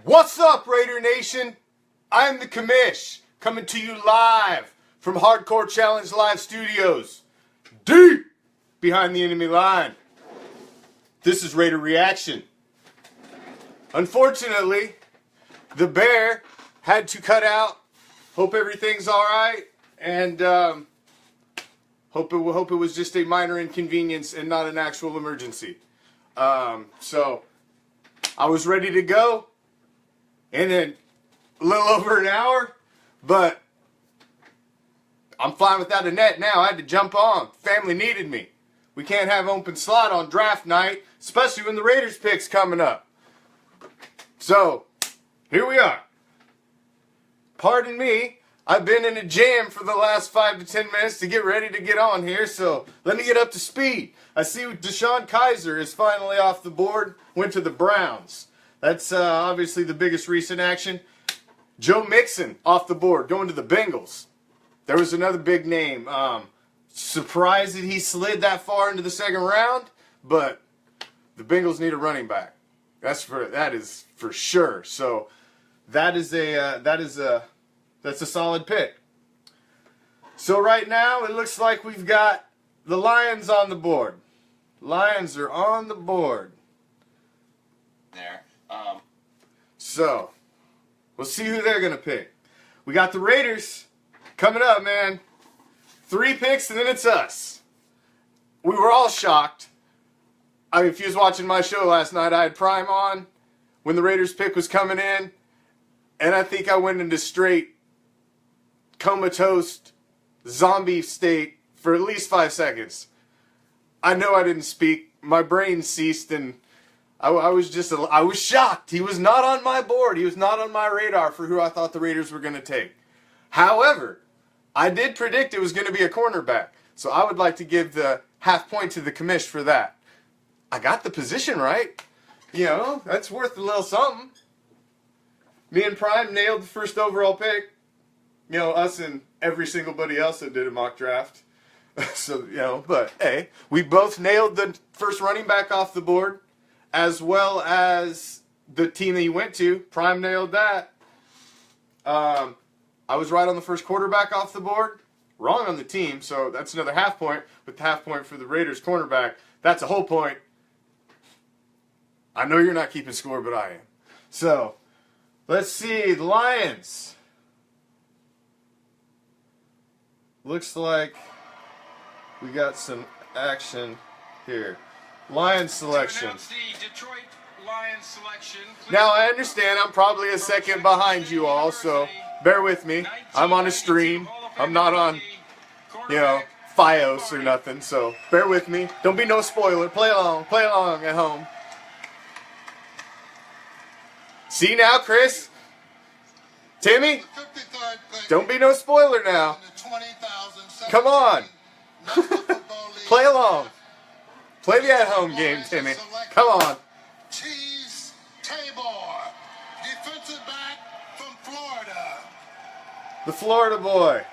What's up, Raider Nation? I'm the Commish, coming to you live from Hardcore Challenge Live Studios, deep behind the enemy line. This is Raider Reaction. Unfortunately, the bear had to cut out. Hope everything's alright, and hope it was just a minor inconvenience and not an actual emergency. So, I was ready to go in a little over an hour, but I'm fine without a net now. I had to jump on. Family needed me. We can't have open slot on draft night, especially when the Raiders pick's coming up. So, here we are. Pardon me, I've been in a jam for the last 5 to 10 minutes to get ready to get on here, so let me get up to speed. I see Deshaun Kaiser is finally off the board, went to the Browns. That's obviously the biggest recent action. Joe Mixon off the board, going to the Bengals. There was another big name. Surprised that he slid that far into the second round, but the Bengals need a running back. That is for sure. So that's a solid pick. So right now it looks like we've got the Lions on the board. Lions are on the board. There. So we'll see who they're gonna pick. We got the Raiders coming up, man. 3 picks and then it's us. We were all shocked. I mean, if you was watching my show last night, I had Prime on when the Raiders pick was coming in, and I think I went into straight comatose zombie state for at least 5 seconds. I know I didn't speak. My brain ceased, and I was shocked. He was not on my board. He was not on my radar for who I thought the Raiders were going to take. However, I did predict it was going to be a cornerback, so I would like to give the half point to the commish for that. I got the position right. You know, that's worth a little something. Me and Prime nailed the first overall pick. You know, us and every single buddy else that did a mock draft. So, you know, but hey, we both nailed the first running back off the board, as well as the team that you went to. Prime nailed that. I was right on the first quarterback off the board. Wrong on the team, so that's another half point. With the half point for the Raiders cornerback, that's a whole point. I know you're not keeping score, but I am. So, let's see. The Lions. Looks like we got some action here. Lions selection. Now, I understand I'm probably a second behind you all, so bear with me. I'm on a stream. I'm not on, you know, Fios or nothing, so bear with me. Don't be no spoiler. Play along at home. See now, Chris? Timmy? Don't be no spoiler now. Come on. Play along. Play the at-home game, Timmy. Come on. Defensive back from Florida. The Florida boy.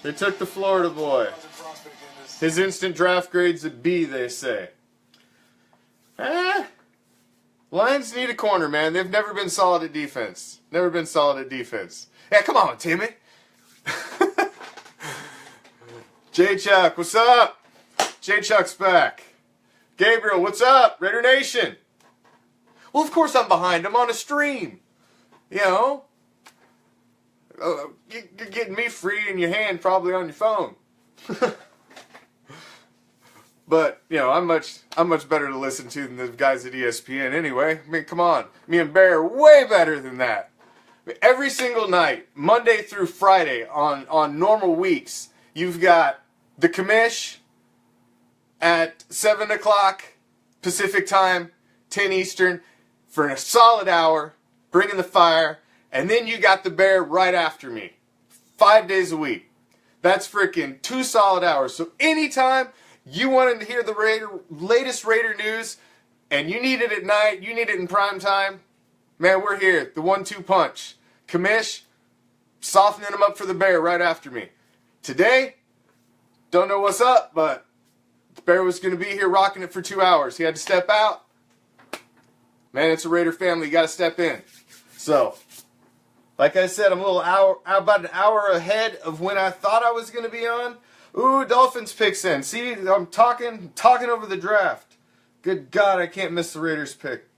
They took the Florida boy. His instant draft grade's a B, they say. Lions need a corner, man. They've never been solid at defense. Never been solid at defense. Yeah, come on, Timmy. J-Chuck, what's up? J-Chuck's back. Gabriel, what's up? Raider Nation. Well, of course I'm behind. I'm on a stream. You know? You're getting me free in your hand, probably on your phone. But, you know, I'm much better to listen to than the guys at ESPN anyway. I mean, come on. Me and Bear are way better than that. I mean, every single night, Monday through Friday, on normal weeks, you've got the commish at 7 o'clock Pacific time, 10 Eastern, for a solid hour, bringing the fire, and then you got the Bear right after me. 5 days a week. That's freaking 2 solid hours. So anytime you wanted to hear the latest Raider news, and you need it at night, you need it in prime time, man, we're here. The 1-2 punch. Commish, softening them up for the Bear right after me. Today, don't know what's up, but the Bear was going to be here rocking it for 2 hours. He had to step out. Man, it's a Raider family. You got to step in. So, like I said, I'm about an hour ahead of when I thought I was going to be on. Ooh, Dolphins picks in. See, I'm talking over the draft. Good God, I can't miss the Raiders pick.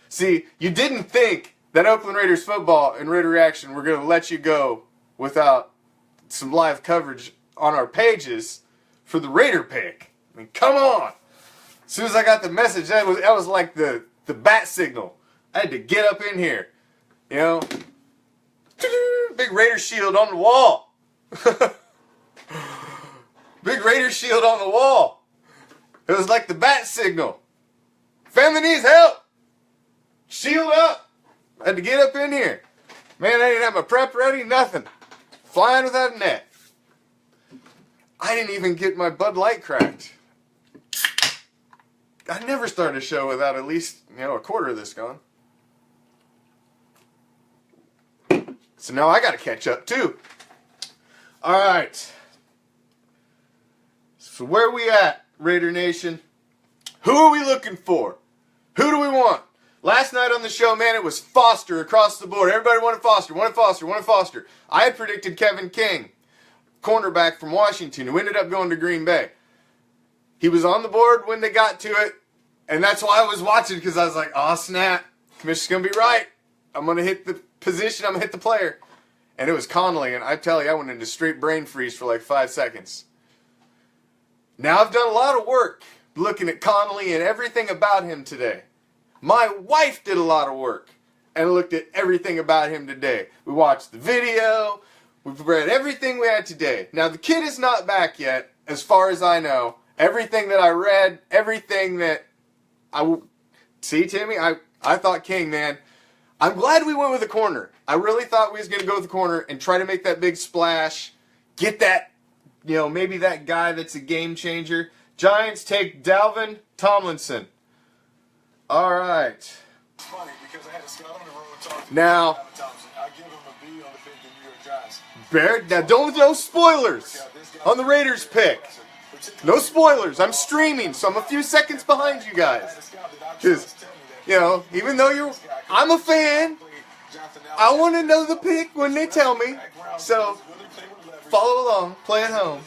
See, you didn't think that Oakland Raiders football and Raider Reaction were going to let you go without some live coverage on our pages for the Raider pick. I mean, come on. As soon as I got the message, that was like the bat signal. I had to get up in here. You know, big Raider shield on the wall. Big Raider shield on the wall. It was like the bat signal. Family needs help. Shield up. I had to get up in here. Man, I didn't have my prep ready, nothing. Flying without a net. I didn't even get my Bud Light cracked. I never start a show without at least, a quarter of this gone. So now I got to catch up too. All right. So where are we at, Raider Nation? Who are we looking for? Who do we want? Last night on the show, man, it was Foster across the board. Everybody wanted Foster, wanted Foster, wanted Foster. I had predicted Kevin King, cornerback from Washington, who ended up going to Green Bay. He was on the board when they got to it, and that's why I was watching, because I was like, oh, snap. Commissioner's going to be right. I'm going to hit the position. I'm going to hit the player. And it was Connolly, and I tell you, I went into straight brain freeze for like 5 seconds. Now I've done a lot of work looking at Connolly and everything about him today. My wife did a lot of work and looked at everything about him today. We watched the video. We've read everything we had today. Now, the kid is not back yet, as far as I know. Everything that I read, everything that see, Timmy, I thought King, man. I'm glad we went with a corner. I really thought we was going to go with the corner and try to make that big splash. Get that, maybe that guy that's a game changer. Giants take Dalvin Tomlinson. All right. It's funny because I had a scout on the road talking now, I give him a B on the pick in New York Giants. Barrett, now don't no spoilers on the Raiders pick. No spoilers. I'm streaming, so I'm a few seconds behind you guys. Because, even though I'm a fan, I want to know the pick when they tell me. So, follow along, play at home.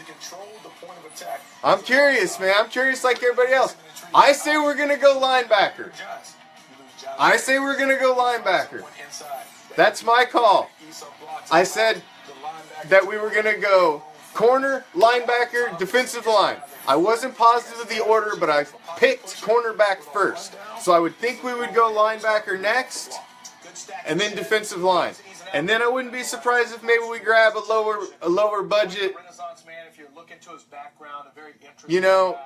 I'm curious, man. I'm curious like everybody else. I say we're going to go linebacker. I say we're going to go linebacker. That's my call. I said that we were going to go corner, linebacker, defensive line. I wasn't positive of the order, but I picked cornerback first. So I would think we would go linebacker next, and then defensive line. And then I wouldn't be surprised if maybe we grab a lower budget,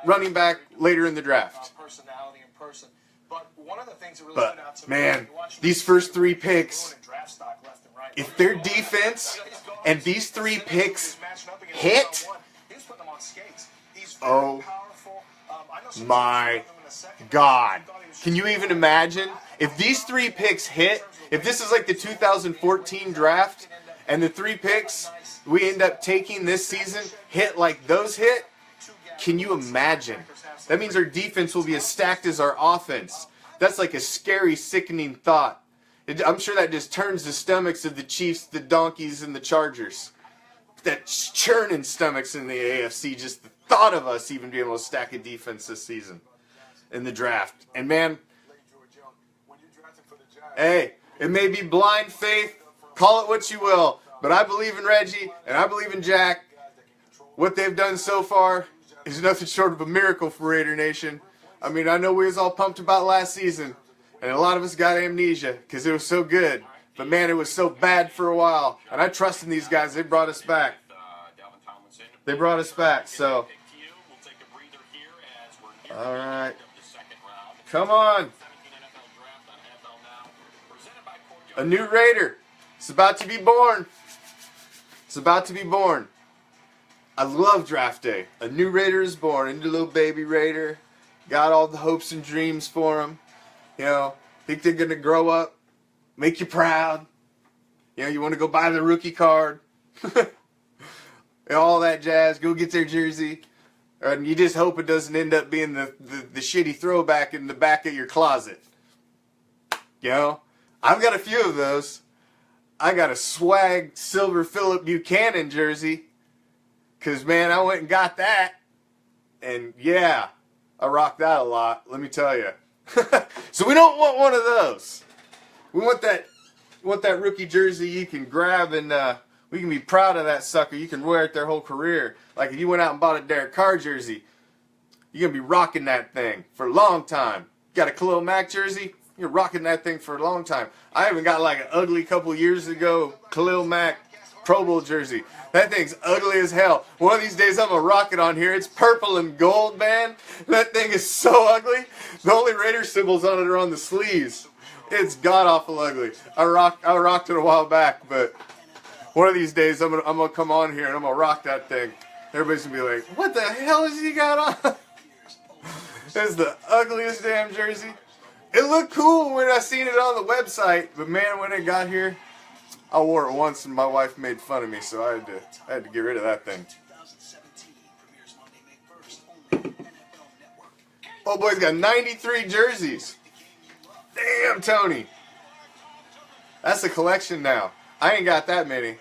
running back later in the draft. But, man, these first 3 picks, if their defense and these 3 picks hit, oh my God. Can you even imagine? If these 3 picks hit, if this is like the 2014 draft, and the 3 picks we end up taking this season hit like those hit, can you imagine? That means our defense will be as stacked as our offense. That's like a scary, sickening thought. I'm sure that just turns the stomachs of the Chiefs, the Donkeys, and the Chargers. That churning stomachs in the AFC, just the thought of us even being able to stack a defense this season in the draft. And man, hey, it may be blind faith, call it what you will, but I believe in Reggie and I believe in Jack. What they've done so far is nothing short of a miracle for Raider Nation. I mean, I know we was all pumped about last season, and a lot of us got amnesia because it was so good. But man, it was so bad for a while. And I trust in these guys. They brought us back. They brought us back, so. All right. Come on. A new Raider. It's about to be born. It's about to be born. I love draft day. A new Raider is born. A new little baby Raider. Got all the hopes and dreams for him. Think they're going to grow up. Make you proud. You want to go buy the rookie card. All that jazz. Go get their jersey. And you just hope it doesn't end up being the shitty throwback in the back of your closet. You know, I've got a few of those. I got a swag silver Philip Buchanan jersey. Because, man, I went and got that. And, yeah, I rock that a lot, let me tell you. So we don't want one of those. We want that rookie jersey you can grab and we can be proud of that sucker. You can wear it their whole career. Like if you went out and bought a Derek Carr jersey, you're going to be rocking that thing for a long time. Got a Khalil Mack jersey, you're rocking that thing for a long time. I even got like an ugly couple years ago Khalil Mack Pro Bowl jersey. That thing's ugly as hell. One of these days I'm going to rock it on here. It's purple and gold, man. That thing is so ugly. The only Raider symbols on it are on the sleeves. It's god-awful ugly. I rocked it a while back, but one of these days I'm gonna come on here and I'm going to rock that thing. Everybody's going to be like, what the hell has he got on? It's the ugliest damn jersey. It looked cool when I seen it on the website, but man, when it got here, I wore it once and my wife made fun of me, so I had to get rid of that thing. Oh boy's got 93 jerseys. Damn, Tony. That's a collection now. I ain't got that many.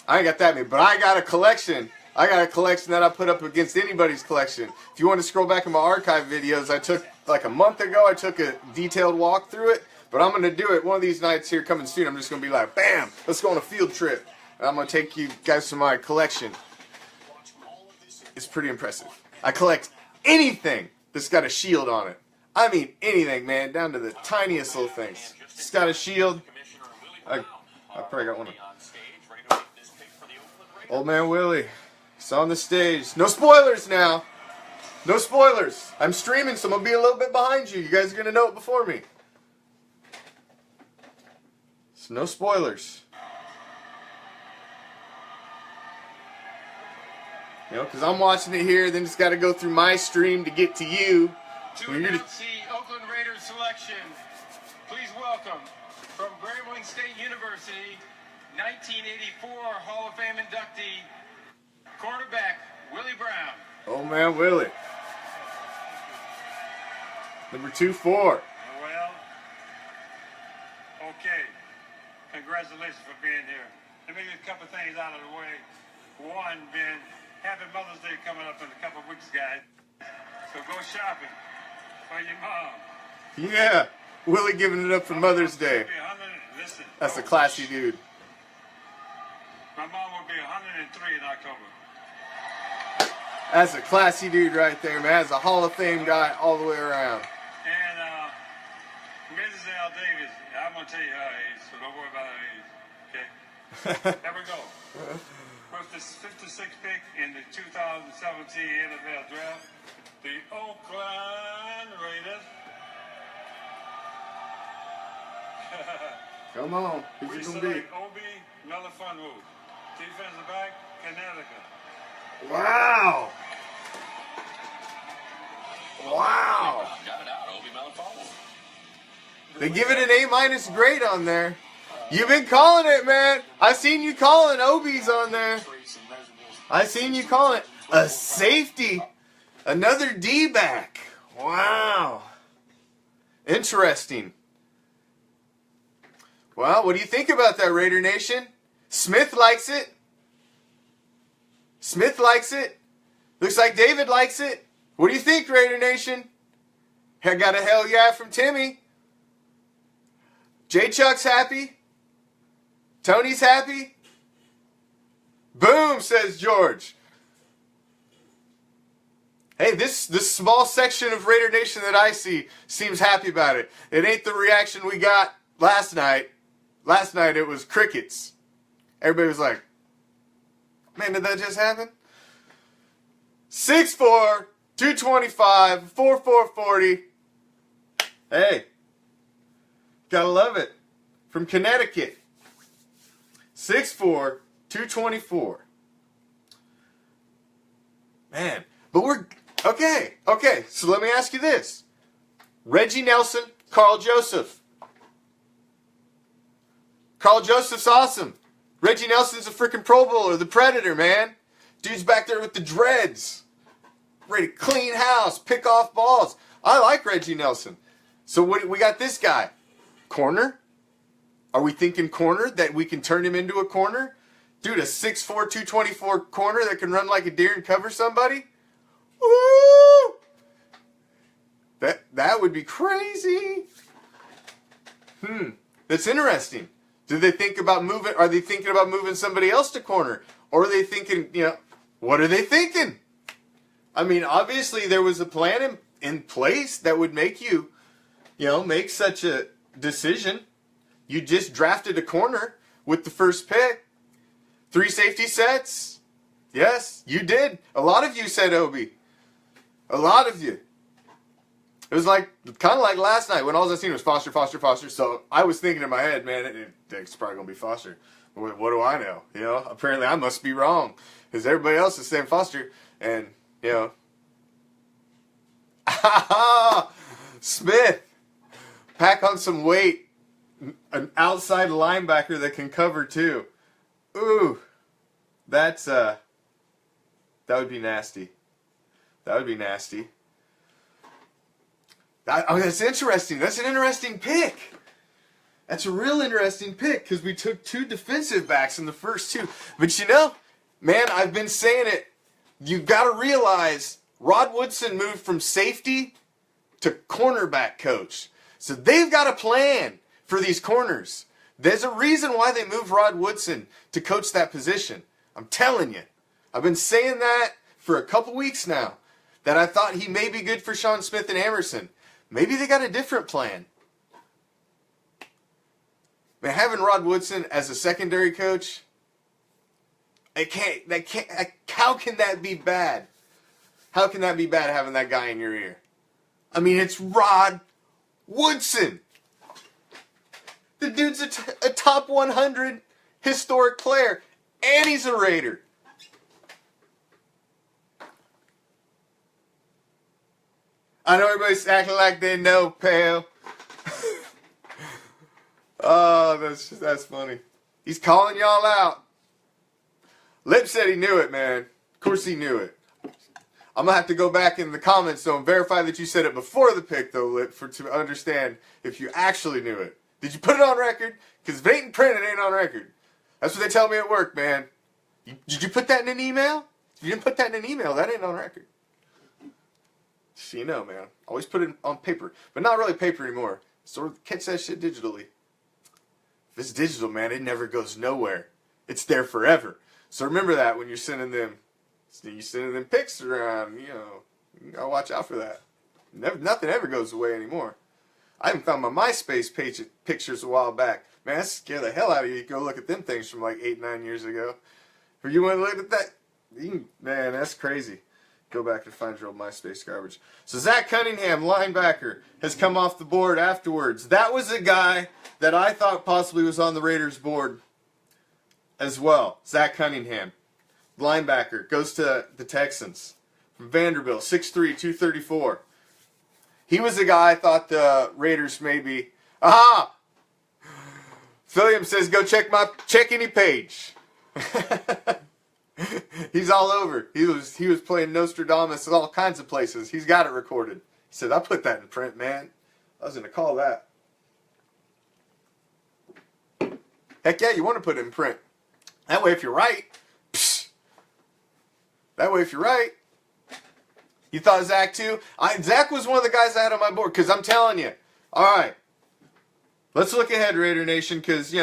But I got a collection. I got a collection that I put up against anybody's collection. If you want to scroll back in my archive videos, I took like a month ago, I took a detailed walk through it. But I'm going to do it one of these nights here coming soon. I'm just going to be like, bam, let's go on a field trip. And I'm going to take you guys to my collection. It's pretty impressive. I collect anything that's got a shield on it. I mean anything, man, down to the tiniest little things. It's got a shield. I probably got one. Old man Willie. He's on the stage. No spoilers now. No spoilers. I'm streaming, so I'm going to be a little bit behind you. You guys are going to know it before me. So no spoilers. You know, because I'm watching it here, then it's got to go through my stream to get to you. To announce the Oakland Raiders selection, please welcome from Grambling State University, 1984 Hall of Fame inductee, quarterback Willie Brown. Oh man, Willie. Number 2-4. Well, okay. Congratulations for being here. Let me get a couple things out of the way. One, being Happy Mother's Day coming up in a couple of weeks, guys. So go shopping for your mom. Yeah, Willie giving it up for Mother's Day. Listen, That's a classy dude. my mom will be 103 in October. That's a classy dude right there, man. That's a Hall of Fame guy all the way around. And Mrs. L. Davis, I'm going to tell you her age, so don't worry about her age. Okay? Here we go. With the 56th pick in the 2017 NFL Draft, the Oakland Raiders. Come on. We Who's it gonna be? select Obi Melifonwu, defensive back, Connecticut. Wow. Wow. They give it an A- grade on there. You've been calling it, man. I seen you calling Obi's on there. I seen you calling it a safety. Another D-back. Wow. Interesting. Well, what do you think about that, Raider Nation? Smith likes it. Smith likes it. Looks like David likes it. What do you think, Raider Nation? I got a hell yeah from Timmy. J Chuck's happy. Tony's happy. Boom, says George. Hey, this small section of Raider Nation that I see seems happy about it. It ain't the reaction we got last night. Last night it was crickets. Everybody was like, man, did that just happen? 6'4", 225, 4'4", Hey, gotta love it. From Connecticut. 6'4", 224. Man, but we're okay. So let me ask you this: Reggie Nelson, Carl Joseph. Carl Joseph's awesome. Reggie Nelson's a freaking Pro Bowler, the Predator, man. Dude's back there with the dreads, ready to clean house, pick off balls. I like Reggie Nelson. So we got this guy. Corner? Are we thinking corner, that we can turn him into a corner? Dude, a 6'4", 224 corner that can run like a deer and cover somebody? Woo! That would be crazy. That's interesting. Do they think about moving? Are they thinking about moving somebody else to corner? Or are they thinking, what are they thinking? I mean, obviously there was a plan in place that would make you, make such a decision. You just drafted a corner with the first pick. 3 safety sets. Yes, you did. A lot of you said Obi. A lot of you. It was kind of like last night when all I seen was Foster, Foster, Foster. So I was thinking in my head, man, it's probably going to be Foster. What do I know? Apparently I must be wrong. Because everybody else is saying Foster. And, Smith, pack on some weight. An outside linebacker that can cover too. Ooh, that would be nasty. That would be nasty. That's interesting. That's an interesting pick. That's a real interesting pick because we took 2 defensive backs in the first 2. But man, I've been saying it. You got to realize Rod Woodson moved from safety to cornerback coach. So they've got a plan for these corners. There's a reason why they moved Rod Woodson to coach that position. I'm telling you. I've been saying that for a couple weeks now. That I thought he may be good for Sean Smith and Emerson. Maybe they got a different plan. Man, having Rod Woodson as a secondary coach, how can that be bad? How can that be bad having that guy in your ear? I mean, it's Rod Woodson. The dude's a top 100 historic player, and he's a Raider. I know everybody's acting like they know, pal. Oh, that's funny. He's calling y'all out. Lip said he knew it, man. Of course he knew it. I'm going to have to go back in the comments, though, and verify that you said it before the pick, though, Lip, to understand if you actually knew it. Did you put it on record? Because if it ain't printed, it ain't on record. That's what they tell me at work, man. Did you put that in an email? If you didn't put that in an email, that ain't on record. Man. Always put it on paper. But not really paper anymore. Sort of catch that shit digitally. If it's digital, man, it never goes nowhere. It's there forever. So remember that when you're sending them pics around, you gotta watch out for that. Nothing ever goes away anymore. I even found my MySpace pictures a while back. Man, that scared the hell out of you. Go look at them things from 8, 9 years ago. If you want to look at that, man, that's crazy. Go back and find your old MySpace garbage. So Zach Cunningham, linebacker, has come off the board afterwards. That was a guy that I thought possibly was on the Raiders board as well. Zach Cunningham, linebacker, goes to the Texans. From Vanderbilt, 6'3", 234. He was a guy I thought the Raiders maybe... Aha! Philliam says, go check any page. He's all over. He was playing Nostradamus at all kinds of places. He's got it recorded. He said, I put that in print, man. I was going to call that. Heck yeah, you want to put it in print. That way if you're right, You thought Zach too? Zach was one of the guys I had on my board because I'm telling you. All right. Let's look ahead, Raider Nation, because,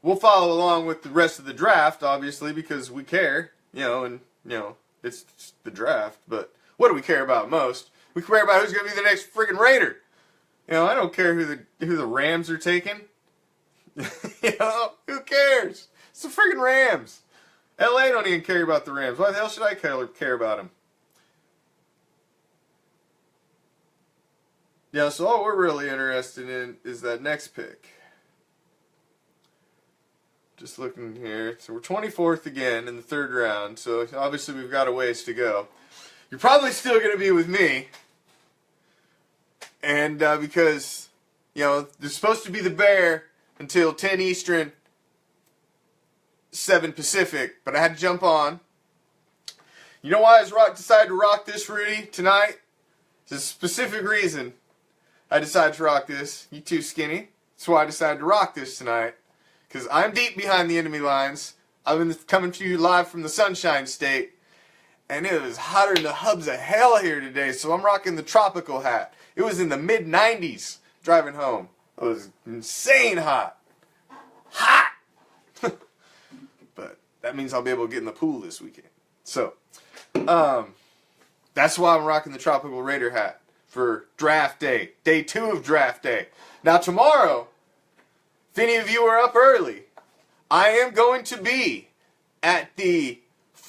we'll follow along with the rest of the draft, obviously, because we care, it's the draft. But what do we care about most? We care about who's going to be the next friggin' Raider. I don't care who the Rams are taking. Who cares? It's the friggin' Rams. LA don't even care about the Rams. Why the hell should I care about them? Yeah, so all we're really interested in is that next pick. Just looking here. So we're 24th again in the 3rd round. So obviously we've got a ways to go. You're probably still going to be with me. And because, there's supposed to be the Bear until 10 Eastern, 7 Pacific. But I had to jump on. You know why I decided to rock this, Rudy, tonight? There's a specific reason I decided to rock this. You too skinny. That's why I decided to rock this tonight. Because I'm deep behind the enemy lines. I've been coming to you live from the Sunshine State. And it was hotter than the hubs of hell here today. So I'm rocking the tropical hat. It was in the mid-90s driving home. It was insane hot. Hot! But that means I'll be able to get in the pool this weekend. So, that's why I'm rocking the tropical Raider hat for draft day. Day 2 of draft day. Now tomorrow, if any of you are up early, I am going to be at the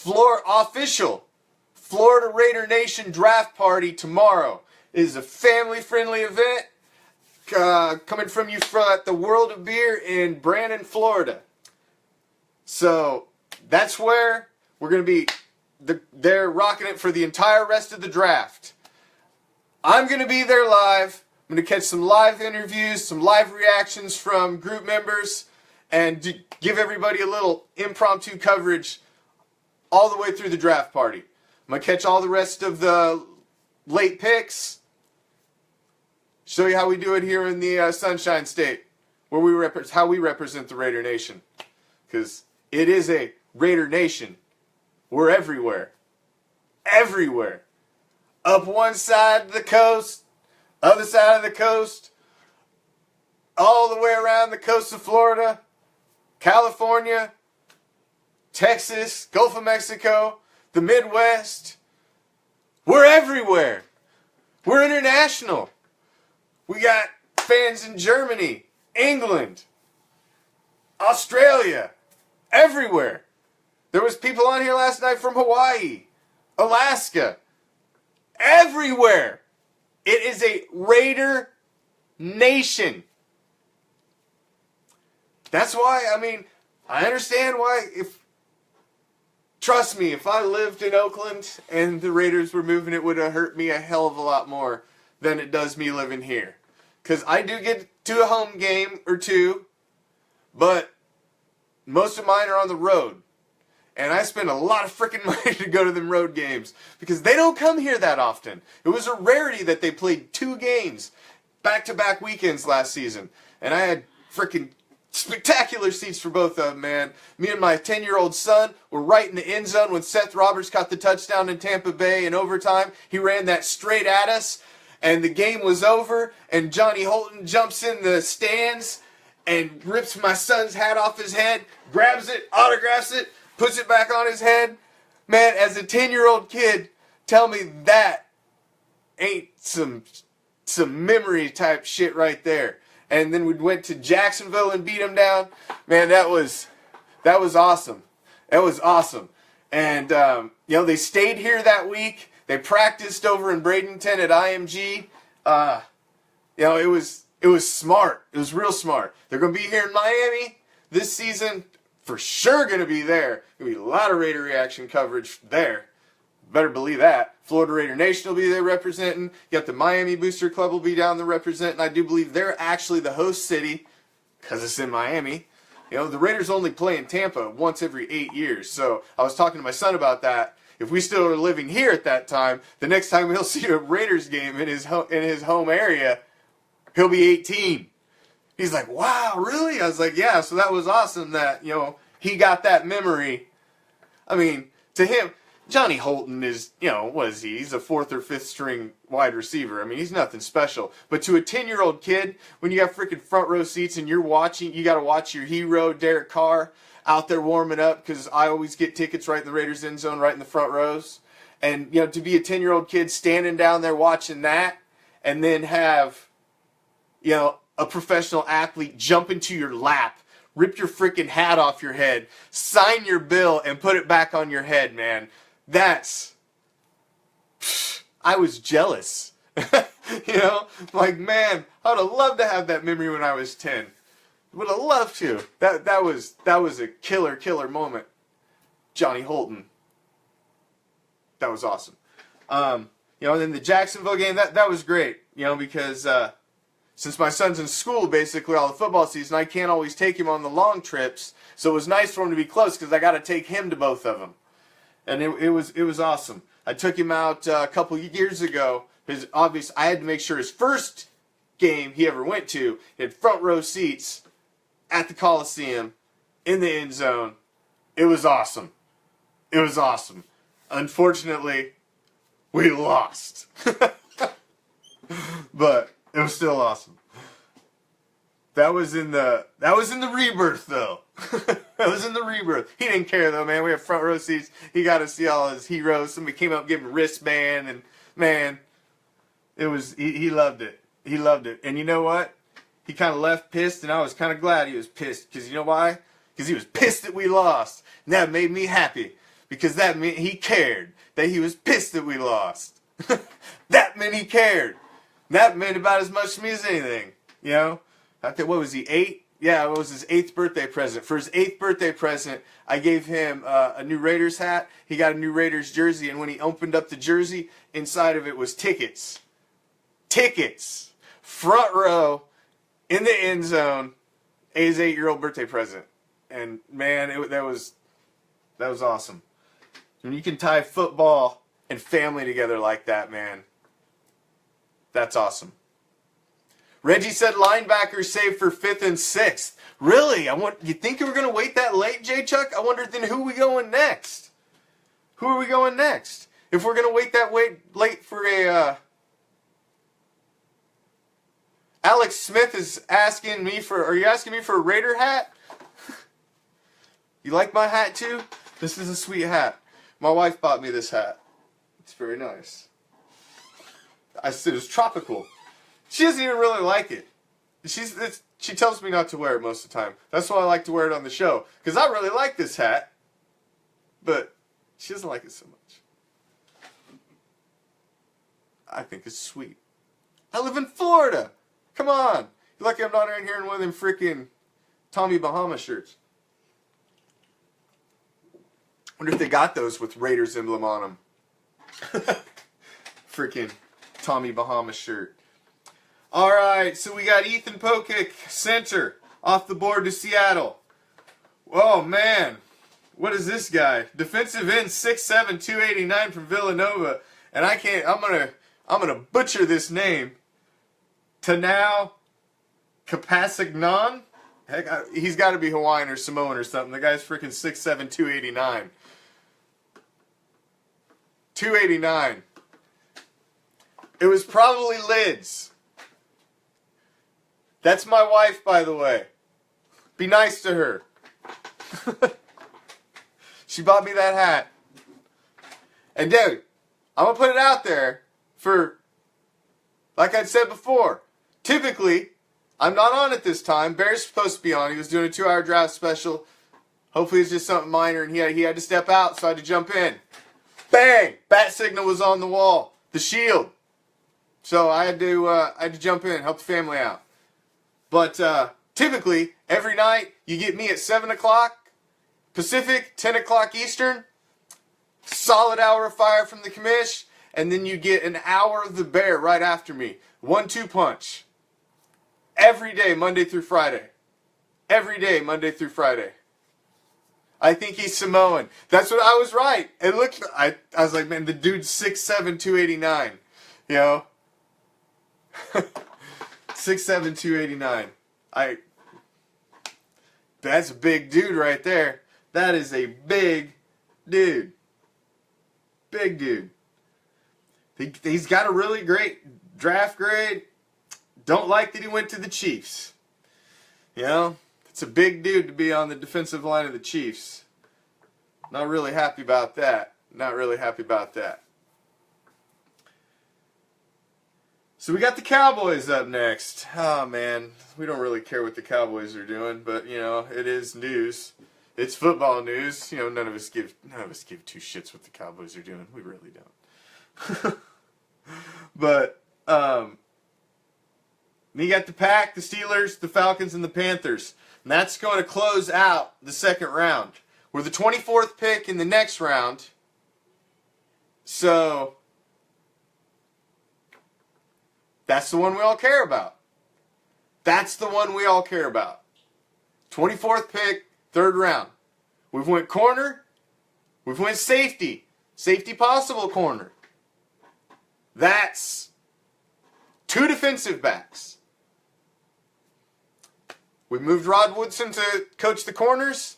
official Florida Raider Nation draft party tomorrow. It is a family-friendly event coming from you at the World of Beer in Brandon, Florida. So that's where we're going to be. They're rocking it for the entire rest of the draft. I'm going to be there live. I'm going to catch some live interviews, some live reactions from group members, and give everybody a little impromptu coverage all the way through the draft party. I'm going to catch all the rest of the late picks, show you how we do it here in the Sunshine State, where how we represent the Raider Nation. Because it is a Raider Nation. We're everywhere. Everywhere. Up one side of the coast, other side of the coast, all the way around the coast of Florida, California, Texas, Gulf of Mexico, the Midwest. We're everywhere. We're international. We got fans in Germany, England, Australia, everywhere. There was people on here last night from Hawaii, Alaska, everywhere. It is a Raider Nation. That's why, I understand why, trust me, if I lived in Oakland and the Raiders were moving, it would have hurt me a hell of a lot more than it does me living here. Because I do get to a home game or two, but most of mine are on the road. And I spend a lot of freaking money to go to them road games because they don't come here that often. It was a rarity that they played 2 games back-to-back weekends last season. And I had freaking spectacular seats for both of them, man. Me and my 10-year-old son were right in the end zone when Seth Roberts caught the touchdown in Tampa Bay in overtime. He ran that straight at us, and the game was over, and Johnny Holton jumps in the stands and rips my son's hat off his head, grabs it, autographs it, puts it back on his head. Man, as a 10-year-old kid, tell me that ain't some memory type shit right there. And then we went to Jacksonville and beat them down. Man, that was awesome. That was awesome. And they stayed here that week. They practiced over in Bradenton at IMG. It was smart. It was real smart. They're going to be here in Miami this season. For sure going to be there. Going to be a lot of Raider reaction coverage there. Better believe that. Florida Raider Nation will be there representing. You got the Miami Booster Club will be down there representing. I do believe they're actually the host city because it's in Miami. The Raiders only play in Tampa once every 8 years. So I was talking to my son about that. If we still are living here at that time, the next time he'll see a Raiders game in his home area, he'll be 18. He's like, wow, really? I was like, yeah, so that was awesome that, he got that memory. To him, Johnny Holton is, what is he? He's a 4th or 5th string wide receiver. He's nothing special. But to a 10-year-old kid, when you have freaking front row seats and you got to watch your hero, Derek Carr, out there warming up, because I always get tickets right in the Raiders end zone, right in the front rows. And, to be a 10-year-old kid standing down there watching that, and then have, a professional athlete jump into your lap, rip your freaking hat off your head, sign your bill, and put it back on your head, man. I was jealous. Man, I would have loved to have that memory when I was 10. Would have loved to. That was a killer moment. Johnny Holton. That was awesome. And then the Jacksonville game, that was great, because since my son's in school basically all the football season, I can't always take him on the long trips. So it was nice for him to be close because I got to take him to both of them. And it was awesome. I took him out a couple years ago. I had to make sure his first game he ever went to. He had front row seats at the Coliseum in the end zone. It was awesome. It was awesome. Unfortunately, we lost. But it was still awesome. That was in the rebirth though. That was in the rebirth. He didn't care though, man. We had front row seats. He got to see all his heroes. Somebody came up, gave him a wristband, and man, it was he loved it. He loved it. And you know what? He kind of left pissed, and I was kind of glad he was pissed. Because you know why? Because he was pissed that we lost. And that made me happy. Because that meant he cared. That he was pissed that we lost. That meant he cared. That meant about as much to me as anything. You know? I think, what was he, 8? Yeah, it was his 8th birthday present. For his 8th birthday present, I gave him a new Raiders hat. He got a new Raiders jersey. And when he opened up the jersey, inside of it was tickets. Tickets. Front row. In the end zone, his 8-year-old birthday present. And man, that was awesome. When you can tie football and family together like that, man, that's awesome. Reggie said linebackers saved for 5th and 6th. Really? You think we were going to wait that late, J. Chuck? I wonder then who are we going next? Who are we going next? If we're going to wait that late for a... Alex Smith is asking me for... Are you asking me for a Raider hat? You like my hat too? This is a sweet hat. My wife bought me this hat. It's very nice. I said it's tropical. She doesn't even really like it. She tells me not to wear it most of the time. That's why I like to wear it on the show. Because I really like this hat. But she doesn't like it so much. I think it's sweet. I live in Florida. Come on. You're lucky I'm not in here in one of them freaking Tommy Bahama shirts. Wonder if they got those with Raiders emblem on them. Freaking Tommy Bahama shirt. Alright, so we got Ethan Pokic, center, off the board to Seattle. Oh man, what is this guy? Defensive end, 6'7", 289 from Villanova. And I'm gonna butcher this name. Tanao Kapasignan? Heck, he's got to be Hawaiian or Samoan or something. The guy's freaking 6'7", 289. 289. It was probably Lids. That's my wife, by the way. Be nice to her. She bought me that hat. And dude, I'm going to put it out there for, like I said before, typically, I'm not on at this time. Bear's supposed to be on. He was doing a 2-hour draft special. Hopefully it's just something minor, and he had to step out, so I had to jump in. Bang! Bat signal was on the wall. The shield. So I had to jump in, help the family out. But typically, every night, you get me at 7 o'clock Pacific, 10 o'clock Eastern. Solid hour of fire from the commish. And then you get an hour of the Bear right after me. 1-2 punch. Every day, Monday through Friday. Every day, Monday through Friday. I think he's Samoan. That's what I was right. It looked. I was like, man, the dude's 6'7", 289. You know? 6'7", 289. That's a big dude right there. That is a big dude. Big dude. He's got a really great draft grade. Don't like that he went to the Chiefs. You know? It's a big dude to be on the defensive line of the Chiefs. Not really happy about that. Not really happy about that. So we got the Cowboys up next. Oh man, we don't really care what the Cowboys are doing, but you know, it is news. It's football news. You know, none of us give two shits what the Cowboys are doing. We really don't. But you got the Pack, the Steelers, the Falcons, and the Panthers. And that's going to close out the second round. We're the 24th pick in the next round. So that's the one we all care about. That's the one we all care about. 24th pick, third round. We've went corner. We've went safety. Safety possible corner. That's 2 defensive backs. We moved Rod Woodson to coach the corners,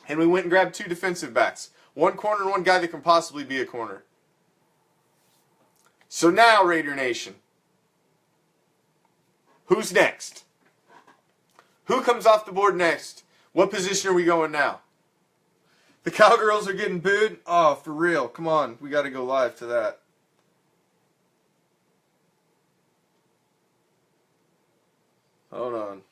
and we went and grabbed 2 defensive backs. 1 corner and 1 guy that can possibly be a corner. So now, Raider Nation, who's next? Who comes off the board next? What position are we going now? The Cowgirls are getting booed? Oh, for real. Come on. We got to go live to that. Hold on.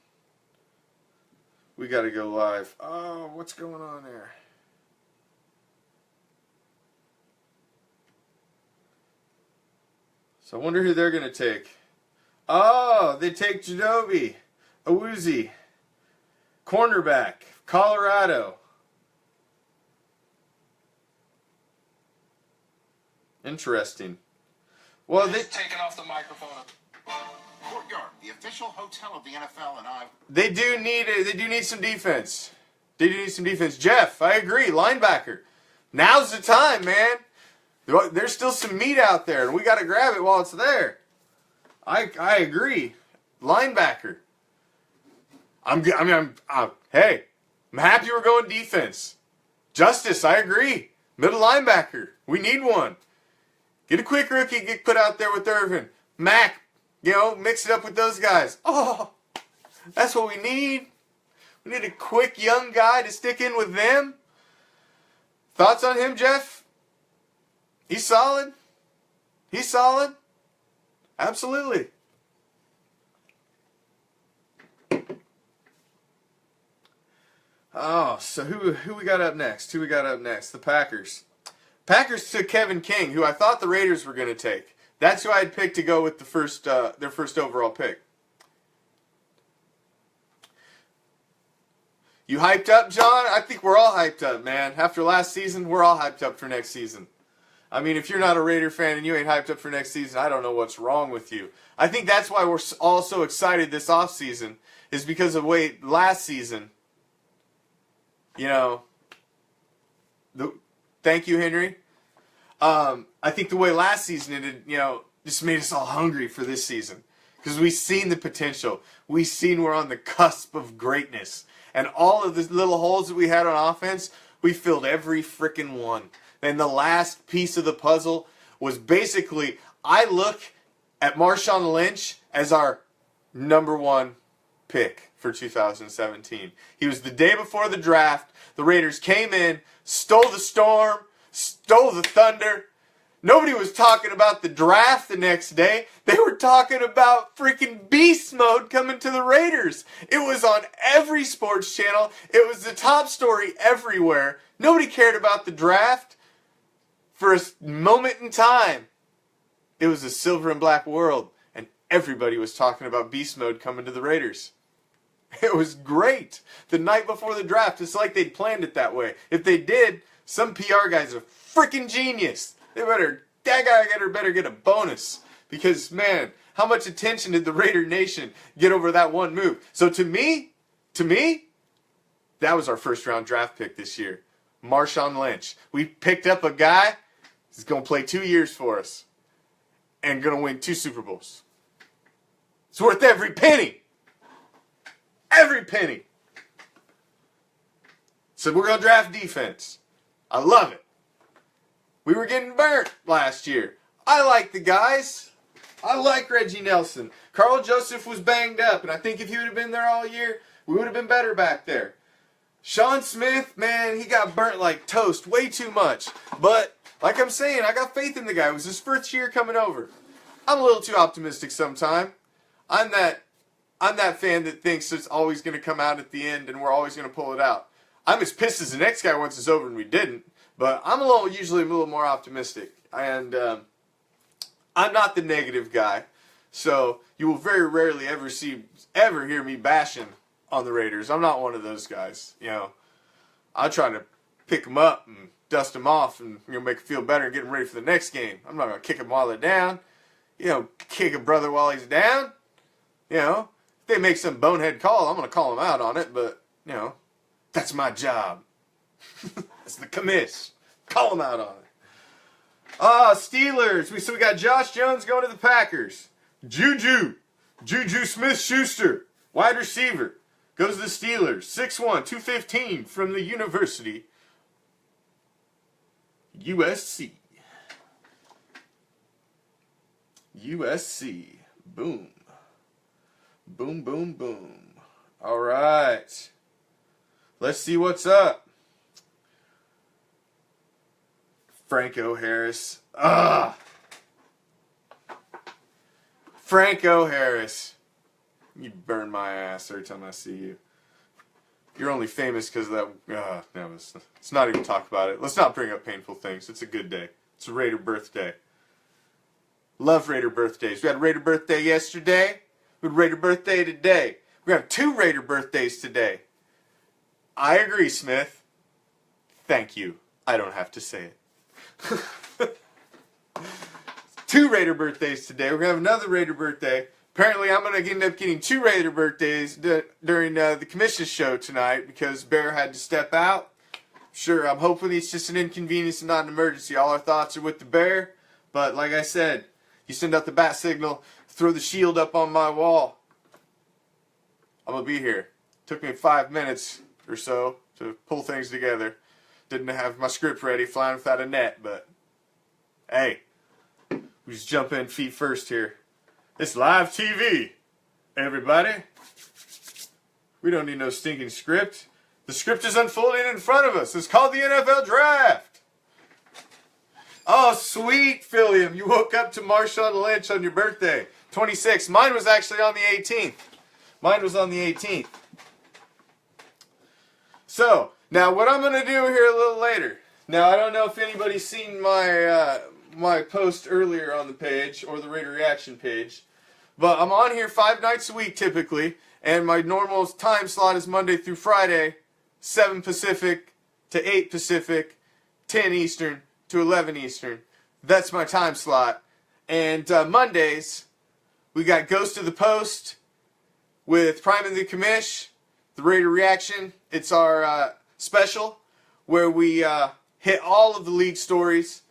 We got to go live. Oh, what's going on there? So I wonder who they're going to take. Oh, they take Janobi Awuzie, cornerback, Colorado. Interesting. Well, they taken off the microphone. Courtyard, the official hotel of the NFL, and I. They do need some defense. They do need some defense. Jeff, I agree. Linebacker. Now's the time, man. There's still some meat out there, and we got to grab it while it's there. I agree. Linebacker. Hey, I'm happy we're going defense. Justice, I agree. Middle linebacker. We need one. Get a quick rookie, get put out there with Irvin. Mac, mix it up with those guys. Oh, that's what we need. We need a quick young guy to stick in with them. Thoughts on him, Jeff? He's solid. He's solid. Absolutely. Oh, so who we got up next? Who we got up next? The Packers. Packers took Kevin King, who I thought the Raiders were going to take. That's who I had picked to go with the first their first overall pick. You hyped up, John? I think we're all hyped up, man. After last season, we're all hyped up for next season. I mean, if you're not a Raider fan and you ain't hyped up for next season, I don't know what's wrong with you. I think that's why we're all so excited this offseason, is because of the way last season, thank you, Henry. I think the way last season ended, just made us all hungry for this season. Because we've seen the potential. We've seen we're on the cusp of greatness. And all of the little holes that we had on offense, we filled every frickin' one. And the last piece of the puzzle was basically, I look at Marshawn Lynch as our number 1 pick for 2017. He was the day before the draft. The Raiders came in, stole the storm, stole the thunder. Nobody was talking about the draft the next day. They were talking about freaking beast mode coming to the Raiders. It was on every sports channel. It was the top story everywhere. Nobody cared about the draft. For a moment in time, it was a silver and black world, and everybody was talking about beast mode coming to the Raiders. It was great. The night before the draft, it's like they'd planned it that way. If they did, some PR guy's a freaking genius. That guy better get a bonus. Because, man, how much attention did the Raider Nation get over that one move? So to me, that was our first round draft pick this year. Marshawn Lynch. We picked up a guy who's going to play 2 years for us and going to win 2 Super Bowls. It's worth every penny. Every penny. So we're going to draft defense. I love it. We were getting burnt last year. I like the guys. I like Reggie Nelson. Carl Joseph was banged up, and I think if he would have been there all year, we would have been better back there. Sean Smith, man, he got burnt like toast way too much. But, like I'm saying, I got faith in the guy. It was his first year coming over. I'm a little too optimistic sometime. I'm that fan that thinks it's always going to come out at the end and we're always going to pull it out. I'm as pissed as the next guy once it's over and we didn't. But I'm usually a little more optimistic. And I'm not the negative guy. So you will very rarely ever hear me bashing on the Raiders. I'm not one of those guys. I'll try to pick them up and dust them off and make them feel better and get them ready for the next game. I'm not going to kick them while they're down. Kick a brother while he's down. If they make some bonehead call, I'm going to call them out on it. But, that's my job. That's the commiss. Call them out on it. Steelers. We got Josh Jones going to the Packers. Juju Smith-Schuster, wide receiver. Goes the Steelers. 6'1", 215 from the University. USC. USC. Boom. Boom, boom, boom. All right. Let's see what's up. Franco Harris. Franco Harris. You burn my ass every time I see you. You're only famous because of that. No, let's not even talk about it. Let's not bring up painful things. It's a good day. It's a Raider birthday. Love Raider birthdays. We had a Raider birthday yesterday. We had a Raider birthday today. We have 2 Raider birthdays today. I agree, Smith. Thank you. I don't have to say it. 2 Raider birthdays today. We're going to have another Raider birthday. Apparently, I'm going to end up getting 2 Raider birthdays during the commission's show tonight because Bear had to step out. Sure, I'm hoping it's just an inconvenience and not an emergency. All our thoughts are with the Bear. But like I said, you send out the bat signal, throw the shield up on my wall. I'm going to be here. Took me 5 minutes or so to pull things together. Didn't have my script ready, flying without a net, but hey, we just jump in feet first here. It's live TV, everybody. We don't need no stinking script. The script is unfolding in front of us. It's called the NFL Draft. Oh, sweet, Philliam. You woke up to Marshawn Lynch on your birthday. 26. Mine was actually on the 18th. Mine was on the 18th. So, now what I'm going to do here a little later. Now, I don't know if anybody's seen my my post earlier on the page or the Raider Reaction page, but I'm on here 5 nights a week typically, and my normal time slot is Monday through Friday, 7 Pacific to 8 Pacific, 10 Eastern to 11 Eastern. That's my time slot. And Mondays, we got Ghost of the Post with Prime and the Commish, the Raider Reaction. It's our special where we hit all of the league stories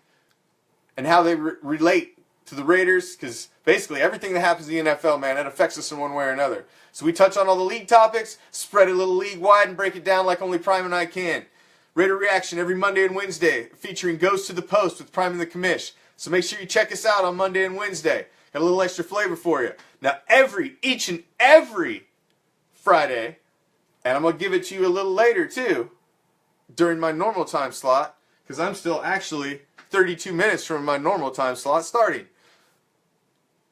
and how they relate to the Raiders, because basically everything that happens in the NFL, man, it affects us in one way or another. So we touch on all the league topics, spread it a little league-wide, and break it down like only Prime and I can. Raider Reaction every Monday and Wednesday, featuring Ghost to the Post with Prime and the Commish. So make sure you check us out on Monday and Wednesday. Got a little extra flavor for you. Now, each and every Friday, and I'm going to give it to you a little later, too, during my normal time slot, because I'm still actually 32 minutes from my normal time slot starting.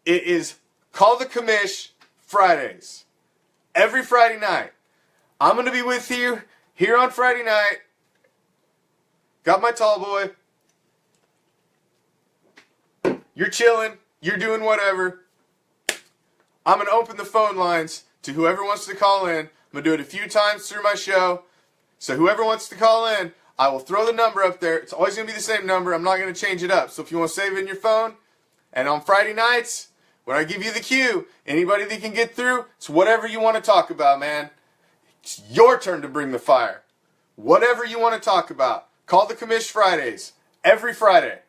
It is Call the Commish Fridays. Every Friday night. I'm going to be with you here on Friday night. Got my tall boy. You're chilling. You're doing whatever. I'm going to open the phone lines to whoever wants to call in. I'm going to do it a few times through my show. So whoever wants to call in, I will throw the number up there. It's always going to be the same number. I'm not going to change it up. So if you want to save it in your phone, and on Friday nights, when I give you the cue, anybody that can get through, it's whatever you want to talk about, man. It's your turn to bring the fire. Whatever you want to talk about. Call the Commish Fridays. Every Friday.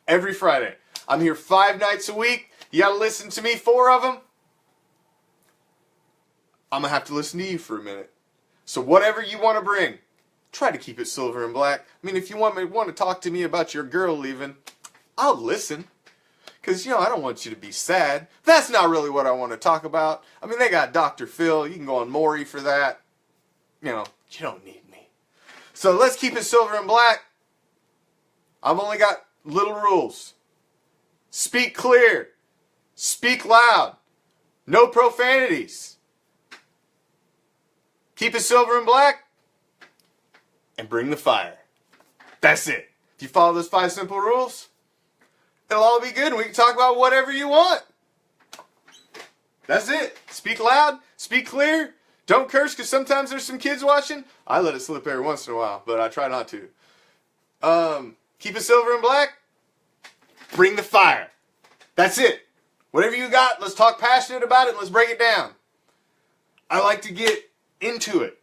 Every Friday. I'm here 5 nights a week. You got to listen to me 4 of them. I'm going to have to listen to you for a minute. So whatever you want to bring, try to keep it silver and black. I mean, if you want to talk to me about your girl leaving, I'll listen. Because, I don't want you to be sad. That's not really what I want to talk about. I mean, they got Dr. Phil. You can go on Maury for that. You don't need me. So let's keep it silver and black. I've only got little rules. Speak clear. Speak loud. No profanities. Keep it silver and black. And bring the fire. That's it. If you follow those 5 simple rules, it'll all be good and we can talk about whatever you want. That's it. Speak loud. Speak clear. Don't curse, because sometimes there's some kids watching. I let it slip every once in a while, but I try not to. Keep it silver and black. Bring the fire. That's it. Whatever you got, let's talk passionate about it and let's break it down. I like to get into it.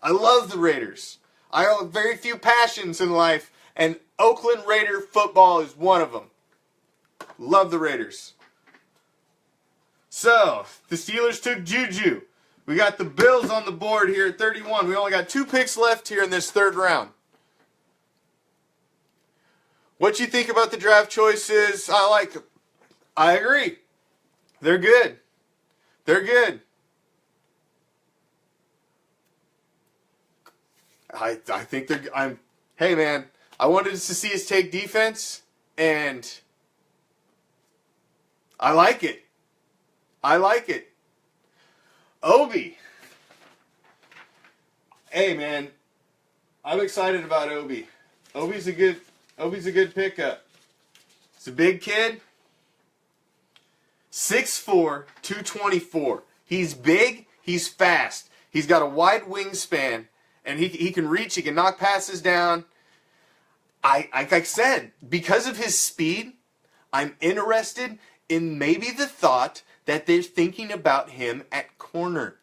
I love the Raiders. I have very few passions in life, and Oakland Raider football is one of them. Love the Raiders. So, the Steelers took Juju. We got the Bills on the board here at 31. We only got 2 picks left here in this 3rd round. What you think about the draft choices? I like them. I agree. They're good. They're good. I think they're. Hey man, I wanted to see us take defense, and I like it. I like it. Obi. Hey man, I'm excited about Obi. Obi's a good pickup. He's a big kid. 6'4", 224. He's big. He's fast. He's got a wide wingspan, and he can reach. He can knock passes down. Like I said, because of his speed, I'm interested in maybe the thought that they're thinking about him at corner.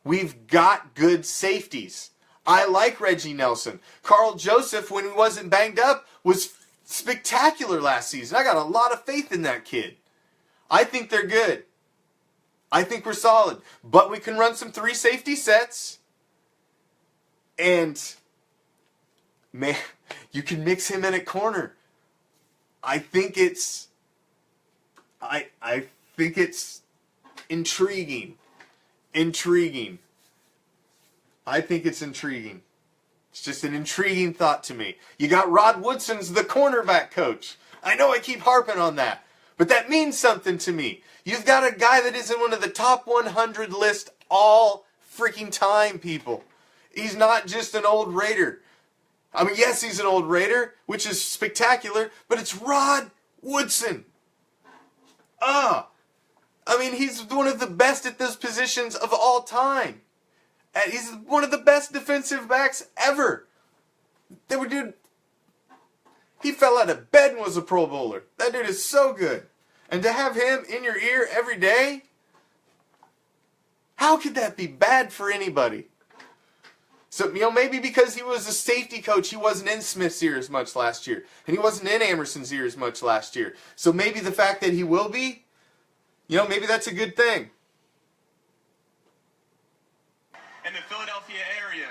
We've got good safeties. I like Reggie Nelson. Carl Joseph, when he wasn't banged up, was spectacular last season. I got a lot of faith in that kid. I think they're good. I think we're solid. But we can run some 3 safety sets. And, man, you can mix him in at corner. I think it's intriguing. Intriguing. I think it's intriguing. It's just an intriguing thought to me. You got Rod Woodson's the cornerback coach. I know I keep harping on that, but that means something to me. You've got a guy that is in one of the top 100 list all freaking time, people. He's not just an old Raider. I mean, yes, he's an old Raider, which is spectacular, but it's Rod Woodson. I mean, he's one of the best at those positions of all time. And he's one of the best defensive backs ever. Dude, he fell out of bed and was a Pro Bowler. That dude is so good. And to have him in your ear every day, how could that be bad for anybody? So, maybe because he was a safety coach, he wasn't in Smith's ear as much last year. And he wasn't in Amerson's ear as much last year. So maybe the fact that he will be, maybe that's a good thing. In the Philadelphia area,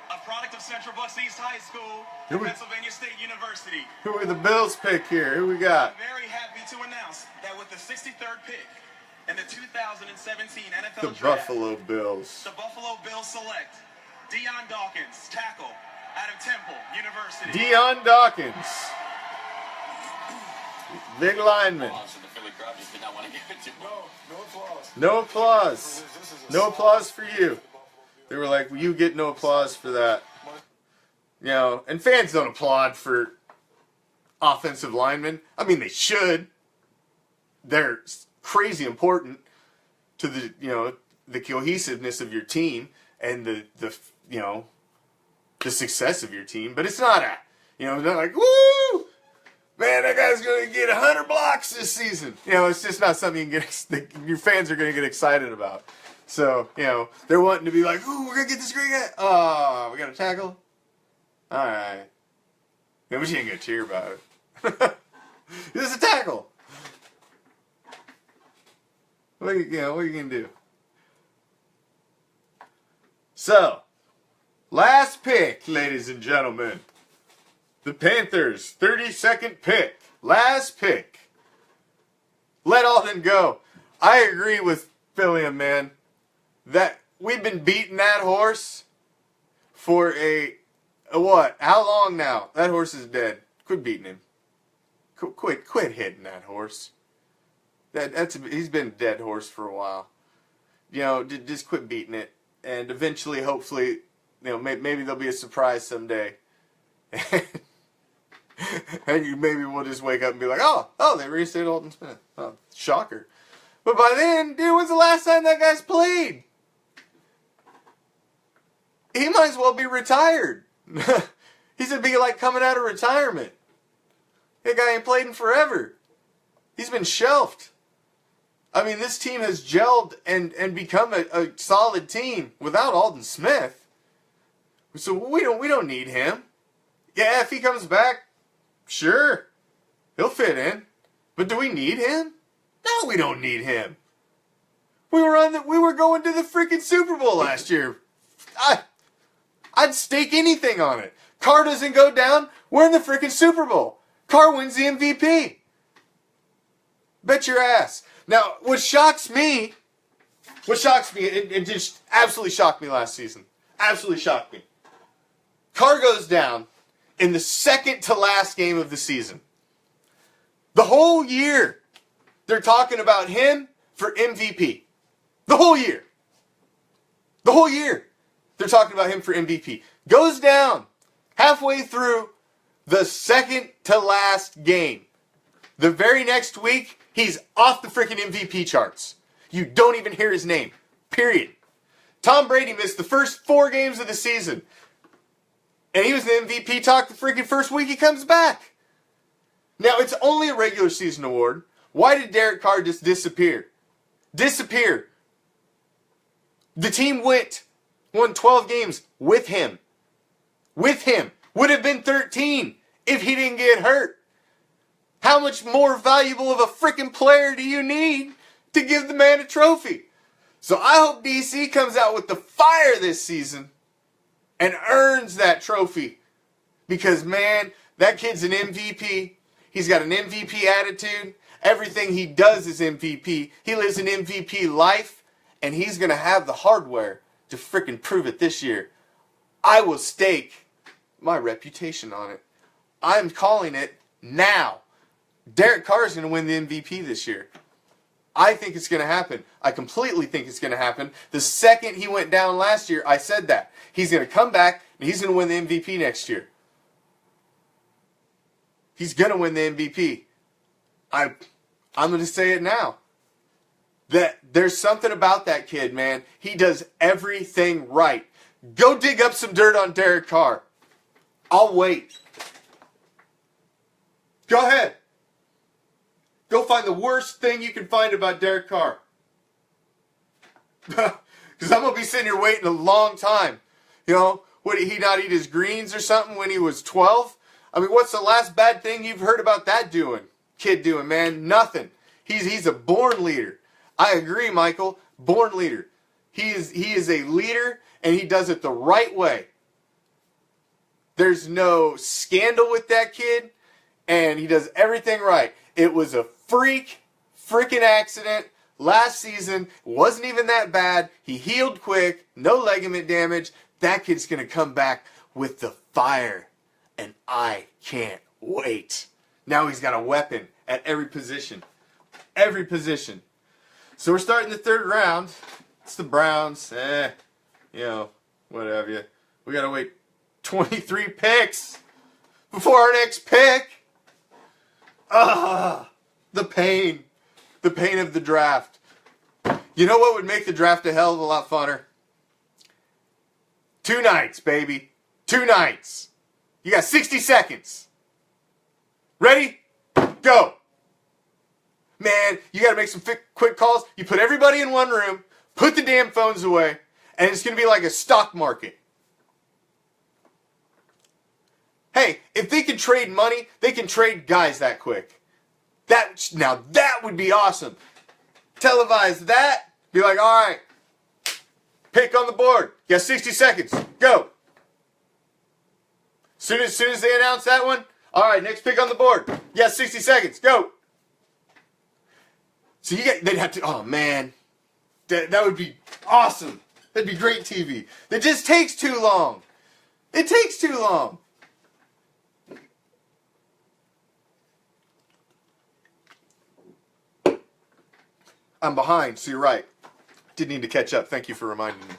a product of Central Bucks East High School, Pennsylvania State University. Who are the Bills pick here? Who we got? I'm very happy to announce that with the 63rd pick in the 2017 NFL The Draft, Buffalo Bills. the Buffalo Bills select Deion Dawkins, tackle, out of Temple University. Deion Dawkins. Big lineman. The Philly crowd just did not want to give it to him. No applause. No applause. No applause for you. They were like, well, you get no applause for that. And fans don't applaud for offensive linemen. I mean, they should. They're crazy important to the cohesiveness of your team and the success of your team. But it's not they're like, woo! Man, that guy's going to get 100 blocks this season. It's just not something your fans are going to get excited about. So, they're wanting to be like, ooh, we're going to get this great guy. Oh, we got a tackle? All right. Yeah, but you ain't going to cheer about it. It's a tackle. What are you going to do? So, last pick, ladies and gentlemen. The Panthers, 32nd pick. Last pick. Let Alden go. I agree with Philliam, man. That we've been beating that horse for a what? How long now? That horse is dead. Quit beating him. Quit hitting that horse. He's been a dead horse for a while. Just quit beating it. And eventually, hopefully, maybe there'll be a surprise someday. And maybe we'll just wake up and be like, oh, they reinstated Alden Smith. Oh, shocker. But by then, dude, when's the last time that guy's played? He might as well be retired. He's going to be like coming out of retirement. That guy ain't played in forever. He's been shelved. I mean, this team has gelled and become a solid team without Alden Smith. So we don't need him. Yeah, if he comes back, sure, he'll fit in. But do we need him? No, we don't need him. We were going to the freaking Super Bowl last year. I'd stake anything on it. Carr doesn't go down, we're in the freaking Super Bowl. Carr wins the MVP. Bet your ass. Now, what shocks me, it just absolutely shocked me last season. Absolutely shocked me. Carr goes down in the second to last game of the season. The whole year, they're talking about him for MVP. The whole year. The whole year, they're talking about him for MVP. Goes down halfway through the second to last game. The very next week, he's off the freaking MVP charts. You don't even hear his name. Period. Tom Brady missed the first 4 games of the season. And he was the MVP talk the freaking first week he comes back. Now, it's only a regular season award. Why did Derek Carr just disappear? Disappear. The team won 12 games with him. With him. Would have been 13 if he didn't get hurt. How much more valuable of a freaking player do you need to give the man a trophy? So I hope DC comes out with the fire this season and earns that trophy. Because, man, that kid's an MVP. He's got an MVP attitude. Everything he does is MVP. He lives an MVP life. And he's going to have the hardware to freaking prove it this year. I will stake my reputation on it. I'm calling it now. Derek Carr is going to win the MVP this year. I think it's going to happen. I completely think it's going to happen. The second he went down last year, I said that. He's going to come back and he's going to win the MVP next year. He's going to win the MVP. I'm going to say it now. That there's something about that kid, man. He does everything right. Go dig up some dirt on Derek Carr. I'll wait. Go ahead. Go find the worst thing you can find about Derek Carr. Because I'm going to be sitting here waiting a long time. You know, would he not eat his greens or something when he was 12? I mean, what's the last bad thing you've heard about that kid doing, man? Nothing. He's a born leader. I agree, Michael. Born leader. He is a leader, and he does it the right way. There's no scandal with that kid, and he does everything right. It was a freaking accident last season. It wasn't even that bad. He healed quick. No ligament damage. That kid's going to come back with the fire, and I can't wait. Now he's got a weapon at every position. Every position. So we're starting the 3rd round. It's the Browns. What have you. We got to wait 23 picks before our next pick. The pain. The pain of the draft. You know what would make the draft a hell of a lot funner? 2 nights, baby. 2 nights. You got 60 seconds. Ready? Go. Man, you got to make some quick calls. You put everybody in one room, put the damn phones away, and it's going to be like a stock market. Hey, if they can trade money, they can trade guys that quick. Now that would be awesome. Televise that. Be like, all right, pick on the board. You got 60 seconds. Go. Soon as they announce that one, all right, next pick on the board. You got 60 seconds. Go. So they'd have to, oh man, that would be awesome. That'd be great TV. It just takes too long. It takes too long. I'm behind, so you're right. Did need to catch up. Thank you for reminding me.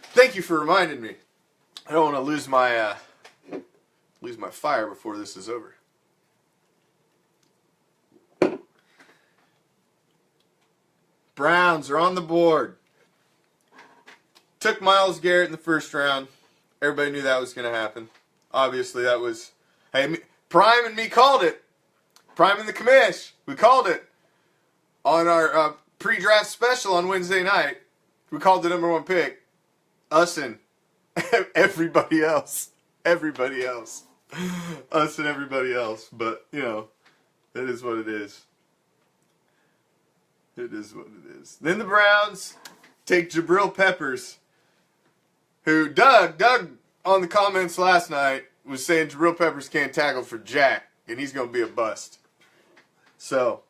Thank you for reminding me. I don't want to lose my fire before this is over. Browns are on the board. Took Myles Garrett in the 1st round. Everybody knew that was going to happen. Obviously, that was... Hey, Prime and me called it. Prime and the commish. We called it. On our pre-draft special on Wednesday night, we called the #1 pick. Us and everybody else. Everybody else. Us and everybody else. But, you know, that is what it is. It is what it is. Then the Browns take Jabril Peppers, who Doug on the comments last night was saying Jabril Peppers can't tackle for jack, and he's going to be a bust. So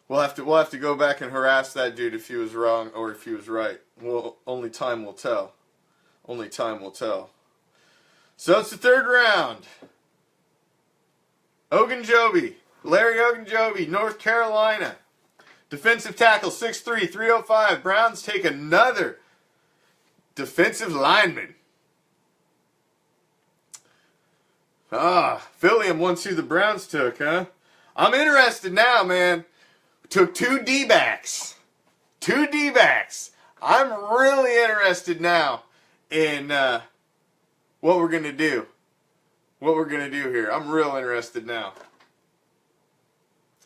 we'll have to go back and harass that dude if he was wrong or if he was right. Well, only time will tell. Only time will tell. So it's the third round. Larry Ogunjobi, North Carolina. Defensive tackle, 6'3", 305. Browns take another defensive lineman. Philly wants who the Browns took, huh? I'm interested now, man. Took two D-backs. Two D-backs. I'm really interested now in what we're going to do. What we're going to do here. I'm real interested now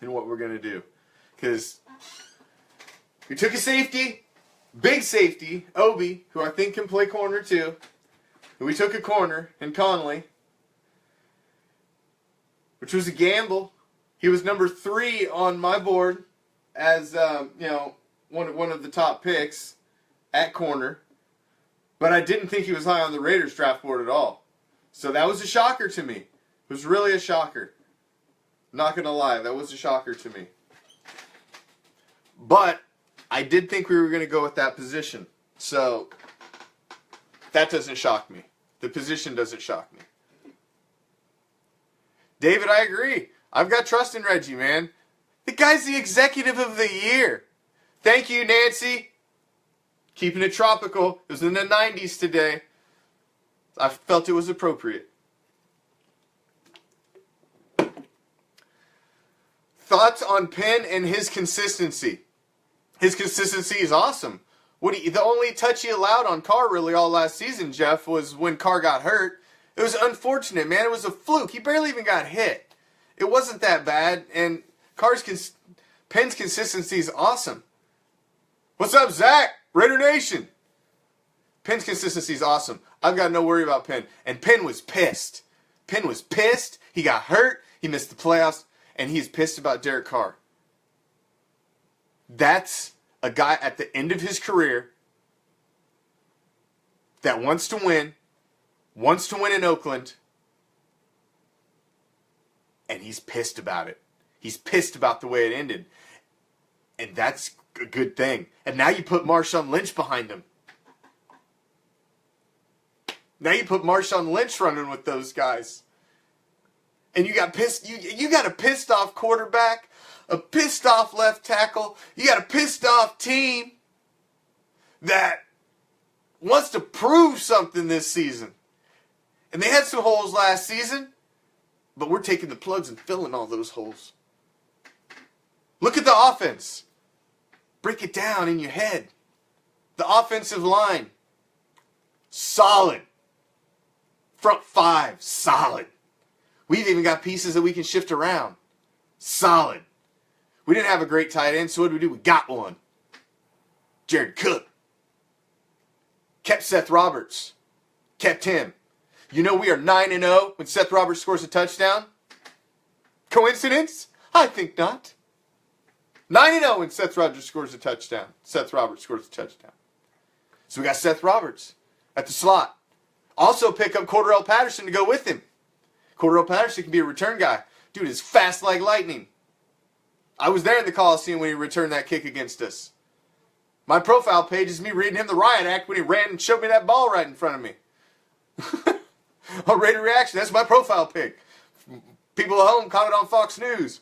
in what we're going to do. Because we took a safety, big safety, Obi, who I think can play corner too. And we took a corner in Conley, which was a gamble. He was number 3 on my board as one of the top picks at corner. But I didn't think he was high on the Raiders draft board at all. So that was a shocker to me. It was really a shocker. Not going to lie, that was a shocker to me. But I did think we were going to go with that position. So that doesn't shock me. The position doesn't shock me. David, I agree. I've got trust in Reggie, man. The guy's the executive of the year. Thank you, Nancy. Keeping it tropical. It was in the 90s today. I felt it was appropriate. Thoughts on Penn and his consistency? His consistency is awesome. The only touch he allowed on Carr really all last season, Jeff, was when Carr got hurt. It was unfortunate, man. It was a fluke. He barely even got hit. It wasn't that bad, and Penn's consistency is awesome. What's up, Zach? Raider Nation. Penn's consistency is awesome. I've got no worry about Penn. And Penn was pissed. Penn was pissed. He got hurt. He missed the playoffs. And he's pissed about Derek Carr. That's a guy at the end of his career that wants to win in Oakland, and he's pissed about it. He's pissed about the way it ended. And that's a good thing. And now you put Marshawn Lynch behind him. Now you put Marshawn Lynch running with those guys. And you got pissed. You got a pissed off quarterback, a pissed off left tackle. You got a pissed off team that wants to prove something this season. And they had some holes last season, but we're taking the plugs and filling all those holes. Look at the offense. Break it down in your head. The offensive line, solid. Front 5, solid. We've even got pieces that we can shift around. Solid. We didn't have a great tight end, so what did we do? We got one. Jared Cook. Kept Seth Roberts. Kept him. You know we are 9-0 when Seth Roberts scores a touchdown? Coincidence? I think not. 9-0 when Seth Roberts scores a touchdown. Seth Roberts scores a touchdown. So we got Seth Roberts at the slot. Also pick up Cordarrelle Patterson to go with him. Cordarrelle Patterson can be a return guy. Dude is fast like lightning. I was there in the Coliseum when he returned that kick against us. My profile page is me reading him the riot act when he ran and showed me that ball right in front of me. On Raider Reaction, that's my profile pic. People at home comment on Fox News.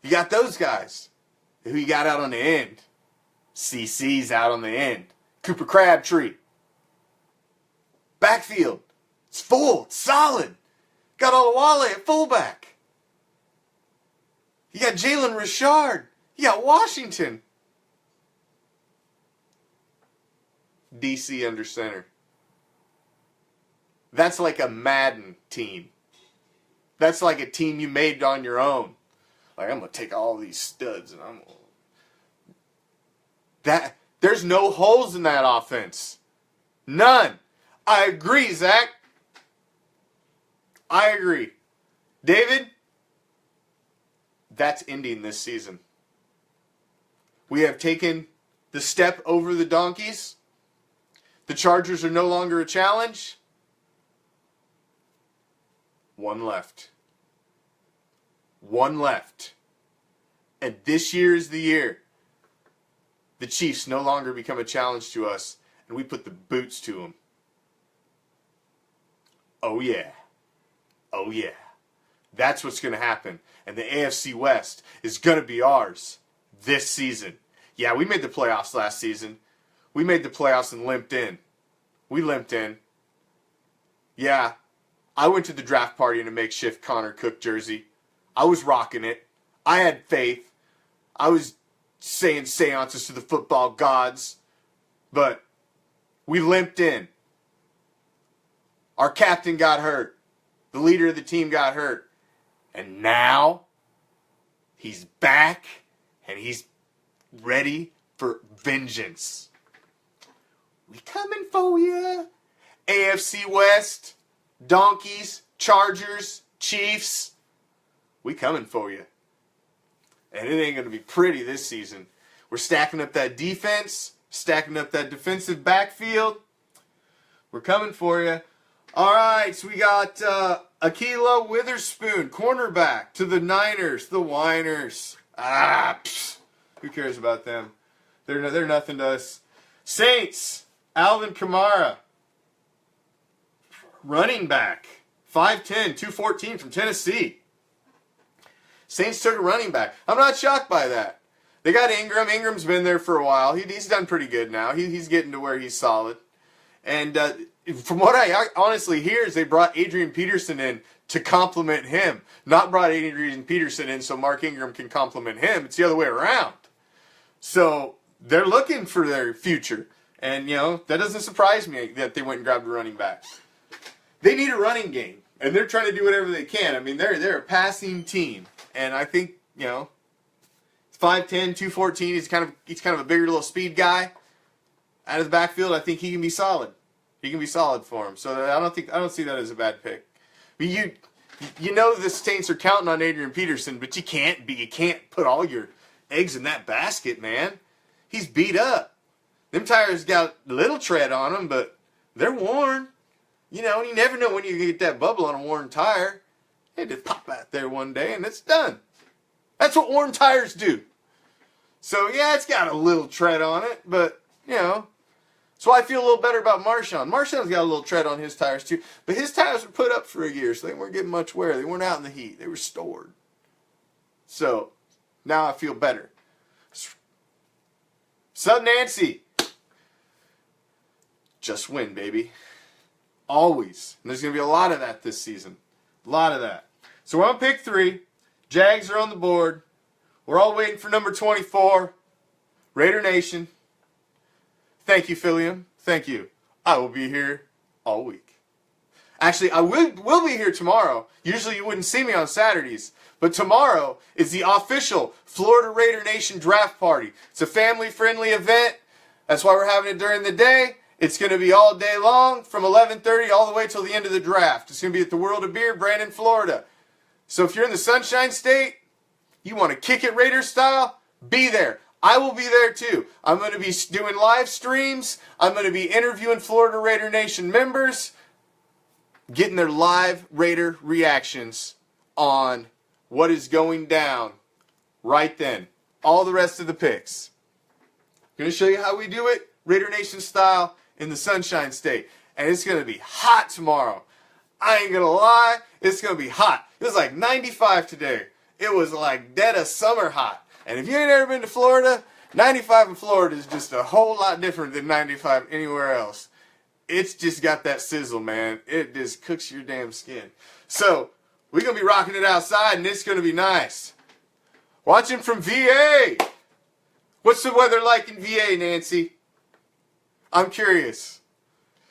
You got those guys. Who you got out on the end? CC's out on the end. Cooper Crabtree. Backfield. It's full. It's solid. Got Olawale at fullback. You got Jalen Richard. You got Washington. DC under center. That's like a Madden team. That's like a team you made on your own. Like, I'm going to take all these studs and I'm going to... There's no holes in that offense. None. I agree, Zach. I agree. David, that's ending this season. We have taken the step over the Donkeys. The Chargers are no longer a challenge. One left. One left. And this year is the year the Chiefs no longer become a challenge to us, and we put the boots to them. Oh yeah. Oh yeah. That's what's going to happen. And the AFC West is going to be ours this season. Yeah, we made the playoffs last season. We made the playoffs and limped in. We limped in. Yeah, I went to the draft party in a makeshift Connor Cook jersey. I was rocking it. I had faith. I was saying seances to the football gods. But we limped in. Our captain got hurt. The leader of the team got hurt. And now he's back and he's ready for vengeance. We coming for you. AFC West, Donkeys, Chargers, Chiefs. We coming for you. And it ain't going to be pretty this season. We're stacking up that defense, stacking up that defensive backfield. We're coming for you. All right, so we got Ahkello Witherspoon, cornerback to the Niners, the Whiners. Who cares about them? They're nothing to us. Saints, Alvin Kamara, running back, 5'10", 214 from Tennessee. Saints took a running back. I'm not shocked by that. They got Ingram. Ingram's been there for a while. He's done pretty good now. He's getting to where he's solid. And from what I honestly hear is they brought Adrian Peterson in to complement him. Not brought Adrian Peterson in so Mark Ingram can complement him. It's the other way around. So they're looking for their future. And, that doesn't surprise me that they went and grabbed a running back. They need a running game. And they're trying to do whatever they can. I mean, they're a passing team. And I think, 5'10", 214, he's kind of a bigger little speed guy. Out of the backfield, I think he can be solid. He can be solid for him. So I don't see that as a bad pick. I mean, the Saints are counting on Adrian Peterson, but you can't put all your eggs in that basket, man. He's beat up. Them tires got a little tread on them, but they're worn. And you never know when you get that bubble on a worn tire. It just pop out there one day and it's done. That's what worn tires do. So yeah, it's got a little tread on it, but so I feel a little better about Marshawn. Marshawn's got a little tread on his tires too, but his tires were put up for a year, so they weren't getting much wear. They weren't out in the heat. They were stored. So now I feel better. Sup, Nancy? Just win, baby. Always. And there's going to be a lot of that this season. A lot of that. So we're on pick 3. Jags are on the board. We're all waiting for number 24. Raider Nation. Thank you, Philliam. Thank you. I will be here all week. Actually, I will be here tomorrow. Usually you wouldn't see me on Saturdays. But tomorrow is the official Florida Raider Nation draft party. It's a family-friendly event. That's why we're having it during the day. It's going to be all day long from 11:30 all the way till the end of the draft. It's going to be at the World of Beer, Brandon, Florida. So if you're in the Sunshine State, you want to kick it Raider style, be there. I will be there too. I'm going to be doing live streams. I'm going to be interviewing Florida Raider Nation members, getting their live Raider reactions on what is going down right then. All the rest of the picks. I'm going to show you how we do it, Raider Nation style, in the Sunshine State. And it's going to be hot tomorrow. I ain't going to lie, it's going to be hot. It was like 95 today. It was like dead of summer hot. And if you ain't ever been to Florida, 95 in Florida is just a whole lot different than 95 anywhere else. It's just got that sizzle, man. It just cooks your damn skin. So, we're going to be rocking it outside, and it's going to be nice. Watching from VA. What's the weather like in VA, Nancy? I'm curious.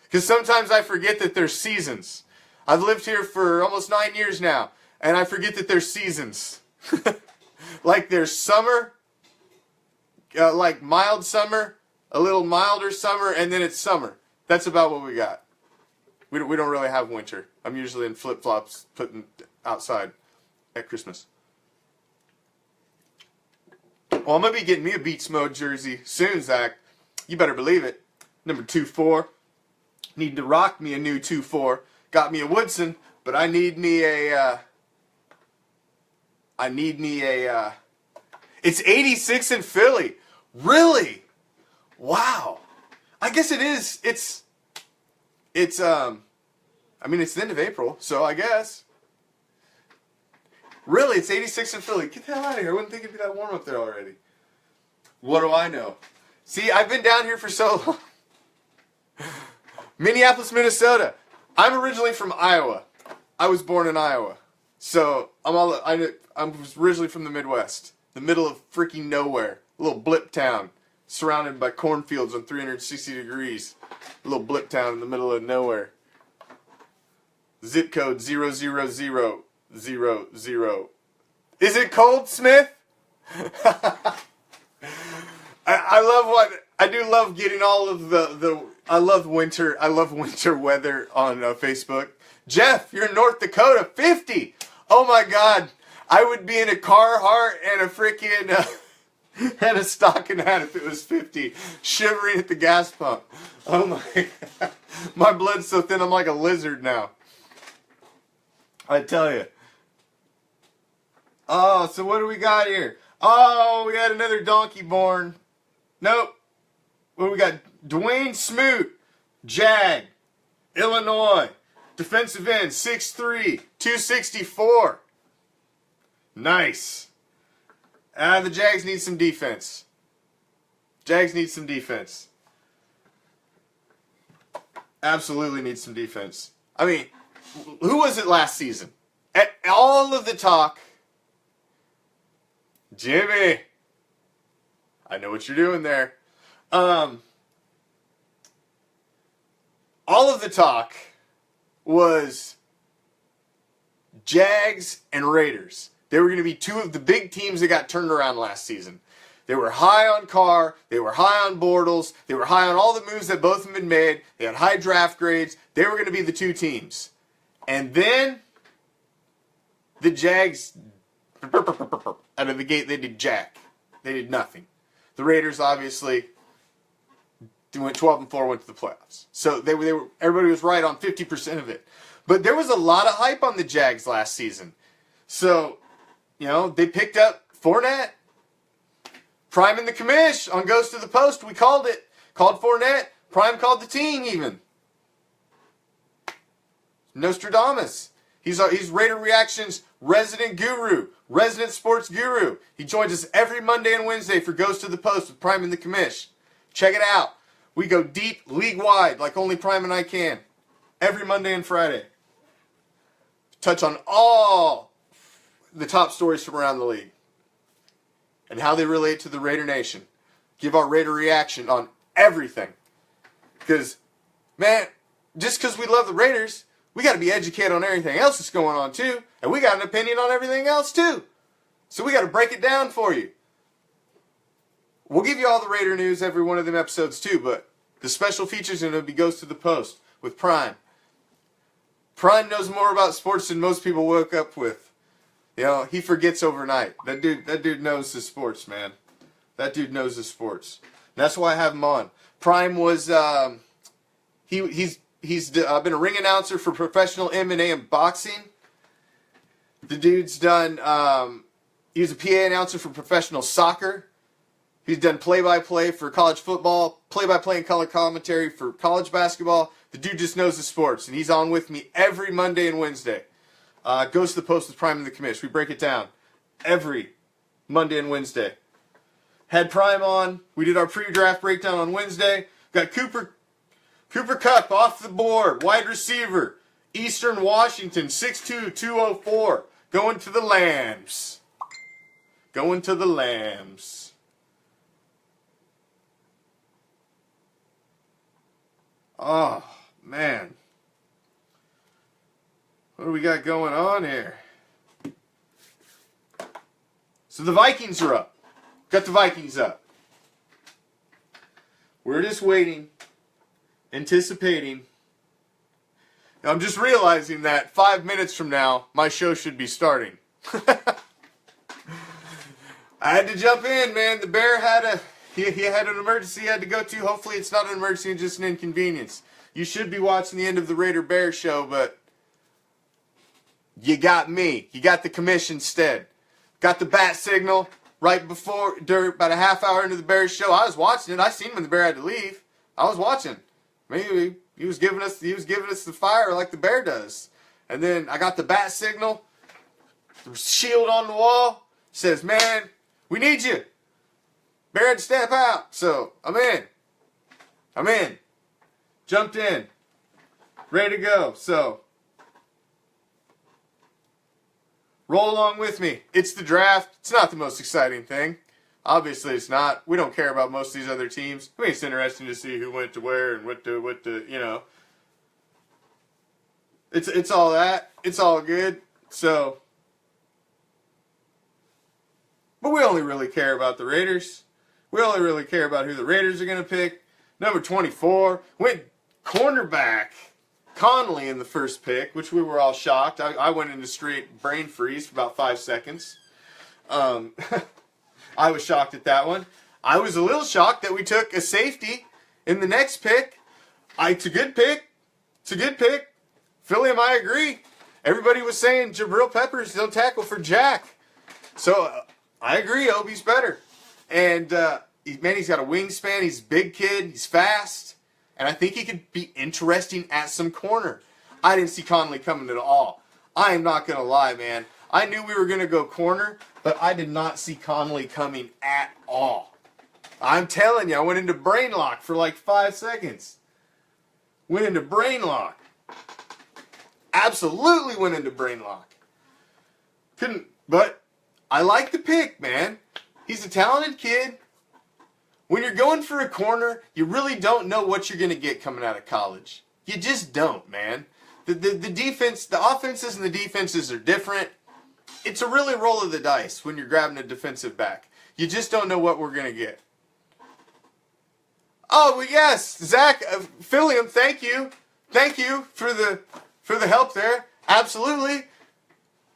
Because sometimes I forget that there's seasons. I've lived here for almost 9 years now, and I forget that there's seasons. Like there's summer, like mild summer, a little milder summer, and then it's summer. That's about what we got. We don't really have winter. I'm usually in flip-flops putting outside at Christmas. Well, I'm going to be getting me a Beats Mode jersey soon, Zach. You better believe it. Number 2-4. Need to rock me a new 2-4. Got me a Woodson, but I need me a... It's 86 in Philly. Really? Wow. I guess it is. I mean, it's the end of April, so I guess. Really, it's 86 in Philly. Get the hell out of here. I wouldn't think it'd be that warm up there already. What do I know? See, I've been down here for so long. Minneapolis, Minnesota. I'm originally from Iowa. I was born in Iowa. So, I was originally from the Midwest. The middle of freaking nowhere. A little blip town. Surrounded by cornfields on 360 degrees. A little blip town in the middle of nowhere. Zip code 00000. Is it cold, Smith? I do love getting all of I love winter weather on Facebook. Jeff, you're in North Dakota, 50. Oh my God, I would be in a Carhartt and a freaking and a stocking hat if it was 50, shivering at the gas pump. Oh my God, my blood's so thin I'm like a lizard now. I tell you. Oh, so what do we got here? Oh, we got another donkey born. Nope. What do we got? Dwayne Smoot, Jag, Illinois, defensive end, 6'3", 264. Nice. The Jags need some defense. Jags need some defense. Absolutely need some defense. I mean, who was it last season? At all of the talk, Jimmy, I know what you're doing there. All of the talk was Jags and Raiders. They were going to be two of the big teams that got turned around last season. They were high on Carr. They were high on Bortles. They were high on all the moves that both of them had made. They had high draft grades. They were going to be the two teams. And then the Jags, out of the gate, they did jack. They did nothing. The Raiders obviously went 12-4, went to the playoffs. So they were everybody was right on 50% of it. But there was a lot of hype on the Jags last season. So, you know, they picked up Fournette. Prime in the commish on Ghost of the Post. We called it. Called Fournette. Prime called the team even. Nostradamus. He's Raider Reaction's resident guru. Resident sports guru. He joins us every Monday and Wednesday for Ghost of the Post with Prime in the commish. Check it out. We go deep, league-wide, like only Prime and I can. Every Monday and Friday. Touch on all the top stories from around the league. And how they relate to the Raider Nation. Give our Raider reaction on everything. Because, man, just because we love the Raiders, we got to be educated on everything else that's going on too. And we got an opinion on everything else too. So we got to break it down for you. We'll give you all the Raider news every one of them episodes too, but the special features in it Goes to the Post with Prime. Prime knows more about sports than most people woke up with. You know, he forgets overnight. That dude knows his sports, man. That dude knows his sports. And that's why I have him on. Prime was he's been a ring announcer for professional MMA and boxing. The dude's done he was a PA announcer for professional soccer. He's done play-by-play for college football, play-by-play and color commentary for college basketball. The dude just knows the sports, and he's on with me every Monday and Wednesday. Goes to the Post with Prime and the commish. We break it down every Monday and Wednesday. Had Prime on. We did our pre-draft breakdown on Wednesday. Got Cooper Kupp off the board. Wide receiver. Eastern Washington. 6'2", 204. Going to the Lambs. Going to the Lambs. Oh, man. What do we got going on here? So the Vikings are up. Got the Vikings up. We're just waiting, anticipating. Now, I'm just realizing that 5 minutes from now, my show should be starting. I had to jump in, man. The Bear had he had an emergency he had to go to. Hopefully it's not an emergency and just an inconvenience. You should be watching the end of the Raider Bear show, but you got me. You got the commission instead. Got the bat signal right before, about a half hour into the Bears show. I was watching it. I seen when the Bear had to leave. I was watching. Maybe he was giving us the fire like the Bear does. And then I got the bat signal. The shield on the wall says, "Man, we need you. Bear had to step out." So I'm in. Jumped in. Ready to go. So roll along with me. It's the draft. It's not the most exciting thing. Obviously it's not. We don't care about most of these other teams. I mean, it's interesting to see who went to where and what to you know. It's all that. It's all good. So, but we only really care about the Raiders. We only really care about who the Raiders are going to pick. Number 24 went cornerback Conley in the first pick, which we were all shocked. I went into straight brain freeze for about 5 seconds. I was shocked at that one. I was a little shocked that we took a safety in the next pick. It's a good pick. It's a good pick. Philliam, I agree. Everybody was saying Jabril Peppers don't tackle for Jack. So I agree. Obi's better. And he's got a wingspan. He's a big kid. He's fast. And I think he could be interesting at some corner. I didn't see Conley coming at all. I am not going to lie, man. I knew we were going to go corner, but I did not see Conley coming at all. I'm telling you, I went into brain lock for like 5 seconds. Went into brain lock. Absolutely went into brain lock. But I like the pick, man. He's a talented kid. When you're going for a corner, you really don't know what you're going to get coming out of college. You just don't, man. The defense, the offenses and the defenses are different. It's a really roll of the dice when you're grabbing a defensive back. You just don't know what we're going to get. Oh, well, yes, Zach, Philliam, thank you. Thank you for the help there. Absolutely.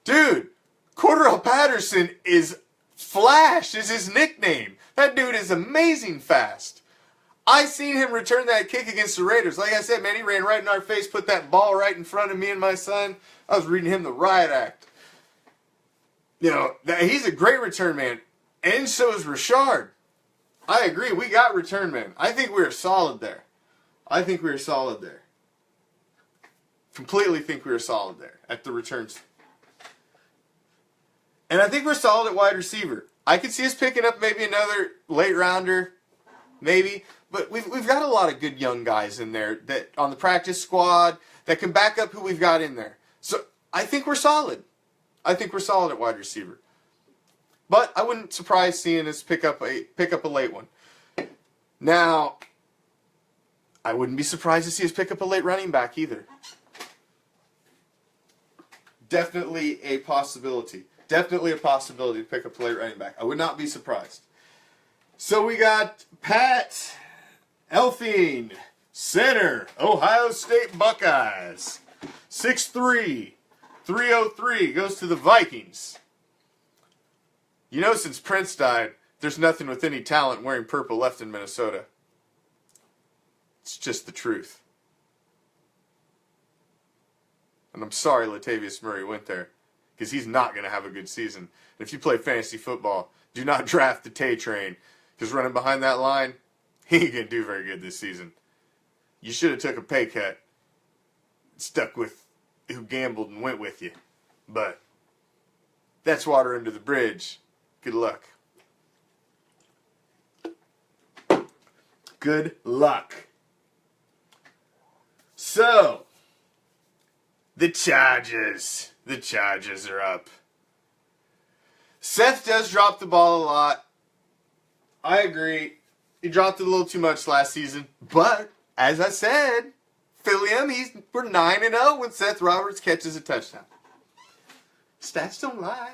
Dude, Cordell Patterson is Flash, is his nickname. That dude is amazing fast. I seen him return that kick against the Raiders. Like I said, man, he ran right in our face, put that ball right in front of me and my son. I was reading him the riot act. You know, he's a great return man. And so is Rashard. I agree. We got return man. I think we were solid there. Completely think we were solid there at the returns. And I think we're solid at wide receiver. I could see us picking up maybe another late rounder, maybe. But we've got a lot of good young guys in there that on the practice squad that can back up who we've got in there. So I think we're solid. I think we're solid at wide receiver. But I wouldn't surprise seeing us pick up a late one. Now, I wouldn't be surprised to see us pick up a late running back either. Definitely a possibility. Definitely a possibility to pick up a late running back. I would not be surprised. So we got Pat Elfing, center, Ohio State Buckeyes. 6'3", 303, goes to the Vikings. You know, since Prince died, there's nothing with any talent wearing purple left in Minnesota. It's just the truth. And I'm sorry Latavius Murray went there, because he's not going to have a good season. And if you play fantasy football, do not draft the Tay train, because running behind that line, he ain't going to do very good this season. You should have took a pay cut, stuck with who gambled and went with you. But that's water under the bridge. Good luck. Good luck. So, the Chargers. The Chargers are up. Seth does drop the ball a lot. I agree. He dropped it a little too much last season. But, as I said, Philliam, we're 9-0 when Seth Roberts catches a touchdown. Stats don't lie.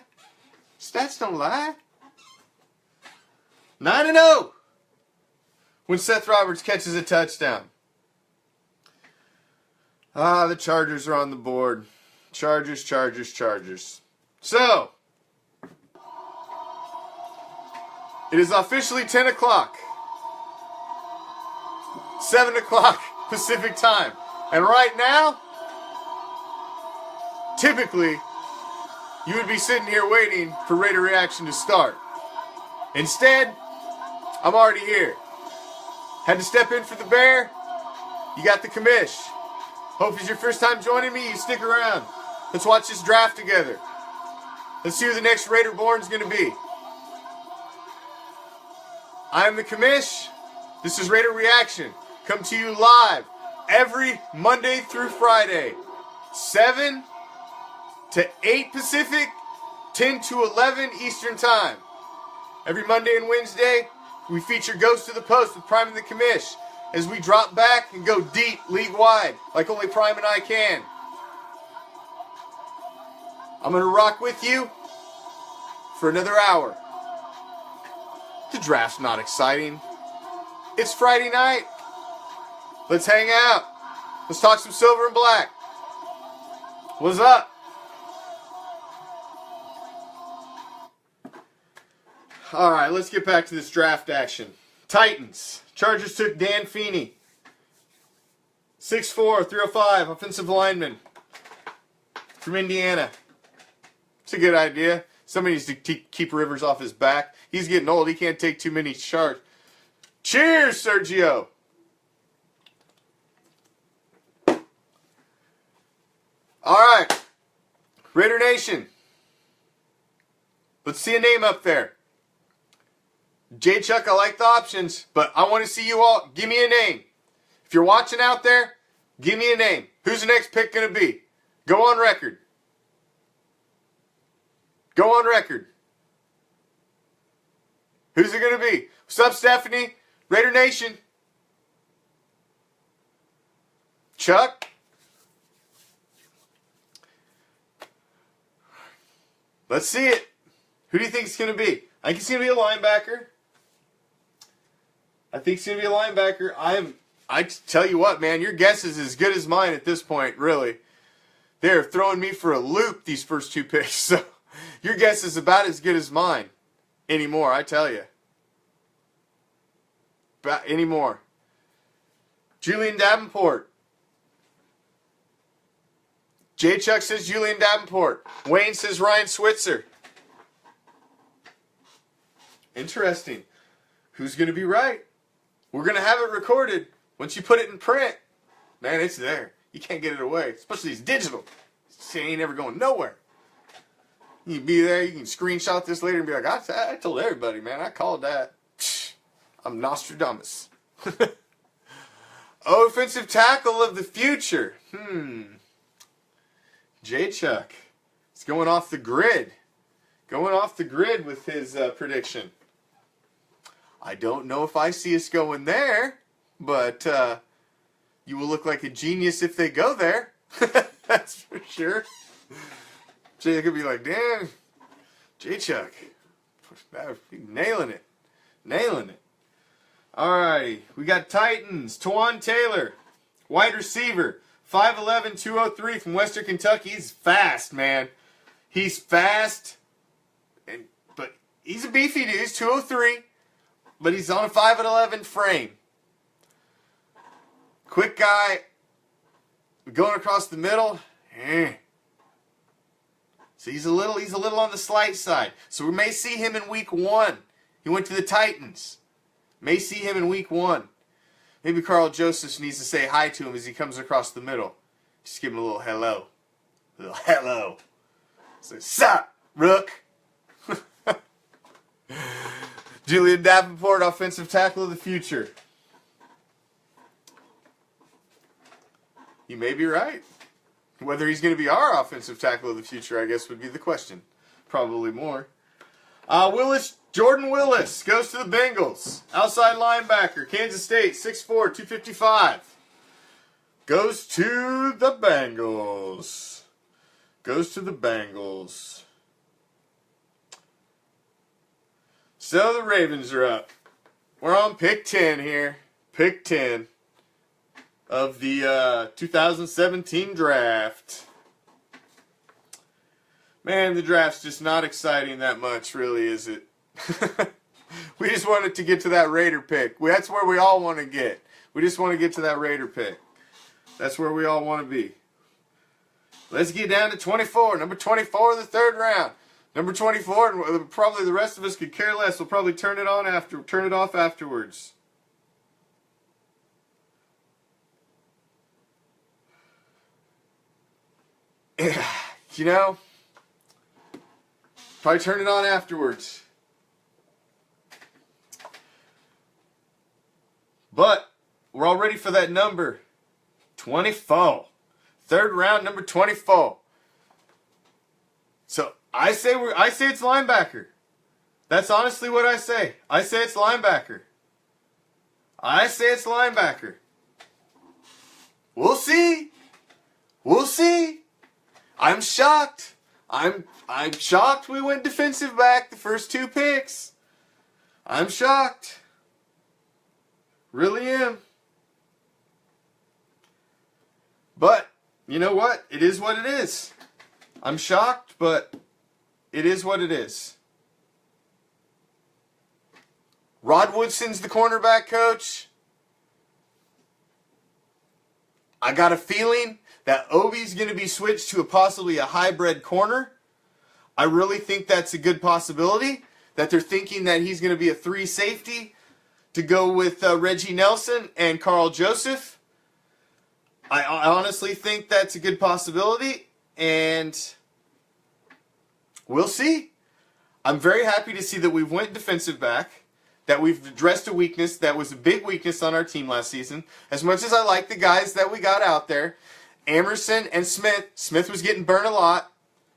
Stats don't lie. 9-0 when Seth Roberts catches a touchdown. The Chargers are on the board. Chargers. So, It is officially 10 o'clock. 7 o'clock Pacific time. And right now, typically, you would be sitting here waiting for Raider Reaction to start. Instead, I'm already here. Had to step in for the bear. You got the commish. Hope it's your first time joining me. You stick around. Let's watch this draft together. Let's see who the next Raider born is going to be. I'm the commish. This is Raider Reaction. Come to you live every Monday through Friday. 7 to 8 Pacific, 10 to 11 Eastern Time. Every Monday and Wednesday, we feature Ghost to the Post with Prime and the Commish as we drop back and go deep, league-wide, like only Prime and I can. I'm going to rock with you for another hour. The draft's not exciting. It's Friday night. Let's hang out. Let's talk some silver and black. What's up? Alright, let's get back to this draft action. Titans. Chargers took Dan Feeney. 6'4", 305, offensive lineman from Indiana. It's a good idea. Somebody needs to keep Rivers off his back. He's getting old. He can't take too many sharks. Cheers, Sergio. Alright. Raider Nation. Let's see a name up there. J. Chuck, I like the options, but I want to see you all. Give me a name. If you're watching out there, give me a name. Who's the next pick going to be? Go on record. Go on record. Who's it going to be? What's up, Stephanie? Raider Nation. Chuck? Let's see it. Who do you think it's going to be? I think it's going to be a linebacker. I think it's going to be a linebacker. I tell you what, man, your guess is as good as mine at this point, really. They're throwing me for a loop, these first two picks. So your guess is about as good as mine anymore, I tell you. Anymore. Julian Davenport. J. Chuck says Julian Davenport. Wayne says Ryan Switzer. Interesting. Who's going to be right? We're going to have it recorded. Once you put it in print, man, it's there. You can't get it away. Especially these digital. It ain't ever going nowhere. You can be there. You can screenshot this later and be like, I told everybody, man. I called that. I'm Nostradamus. Offensive tackle of the future. J. Chuck. He's going off the grid. Going off the grid with his prediction. I don't know if I see us going there, but you will look like a genius if they go there. That's for sure. Jay could be like, damn, J. Chuck, nailing it. Nailing it. Alrighty, we got Titans. Tawan Taylor, wide receiver, 5'11", 203 from Western Kentucky. He's fast, man. He's fast, but he's a beefy dude. He's 203, but he's on a 5'11" frame. Quick guy, going across the middle. So he's a little on the slight side. So we may see him in week 1. He went to the Titans. May see him in week 1. Maybe Carl Josephs needs to say hi to him as he comes across the middle. Just give him a little hello. A little hello. Say, sup, Rook? Julian Davenport, offensive tackle of the future. You may be right. Whether he's going to be our offensive tackle of the future, I guess, would be the question. Probably more. Jordan Willis goes to the Bengals. Outside linebacker, Kansas State, 6'4", 255. Goes to the Bengals. Goes to the Bengals. So the Ravens are up. We're on pick 10 here. Pick 10 of the 2017 draft. Man, the draft's just not exciting that much, really, is it? We just wanted to get to that Raider pick. That's where we all want to get. We just want to get to that Raider pick. That's where we all want to be. Let's get down to 24. Number 24 of the third round. Number 24, and probably the rest of us could care less. We'll probably turn it off afterwards. You know, probably turn it on afterwards. But we're all ready for that number 24. Third round, number 24. So I say it's linebacker. That's honestly what I say. I say it's linebacker. I say it's linebacker. We'll see. We'll see. I'm shocked. I'm shocked we went defensive back the first two picks. I'm shocked. Really am. But, you know what? It is what it is. I'm shocked, but it is what it is. Rod Woodson's the cornerback coach. I got a feeling that Obi's going to be switched to possibly a hybrid corner. I really think that's a good possibility. That they're thinking that he's going to be a 3 safety to go with Reggie Nelson and Carl Joseph. I honestly think that's a good possibility, and we'll see. I'm very happy to see that we've went defensive back, that we've addressed a weakness that was a big weakness on our team last season. As much as I like the guys that we got out there, Emerson and Smith. Smith was getting burned a lot.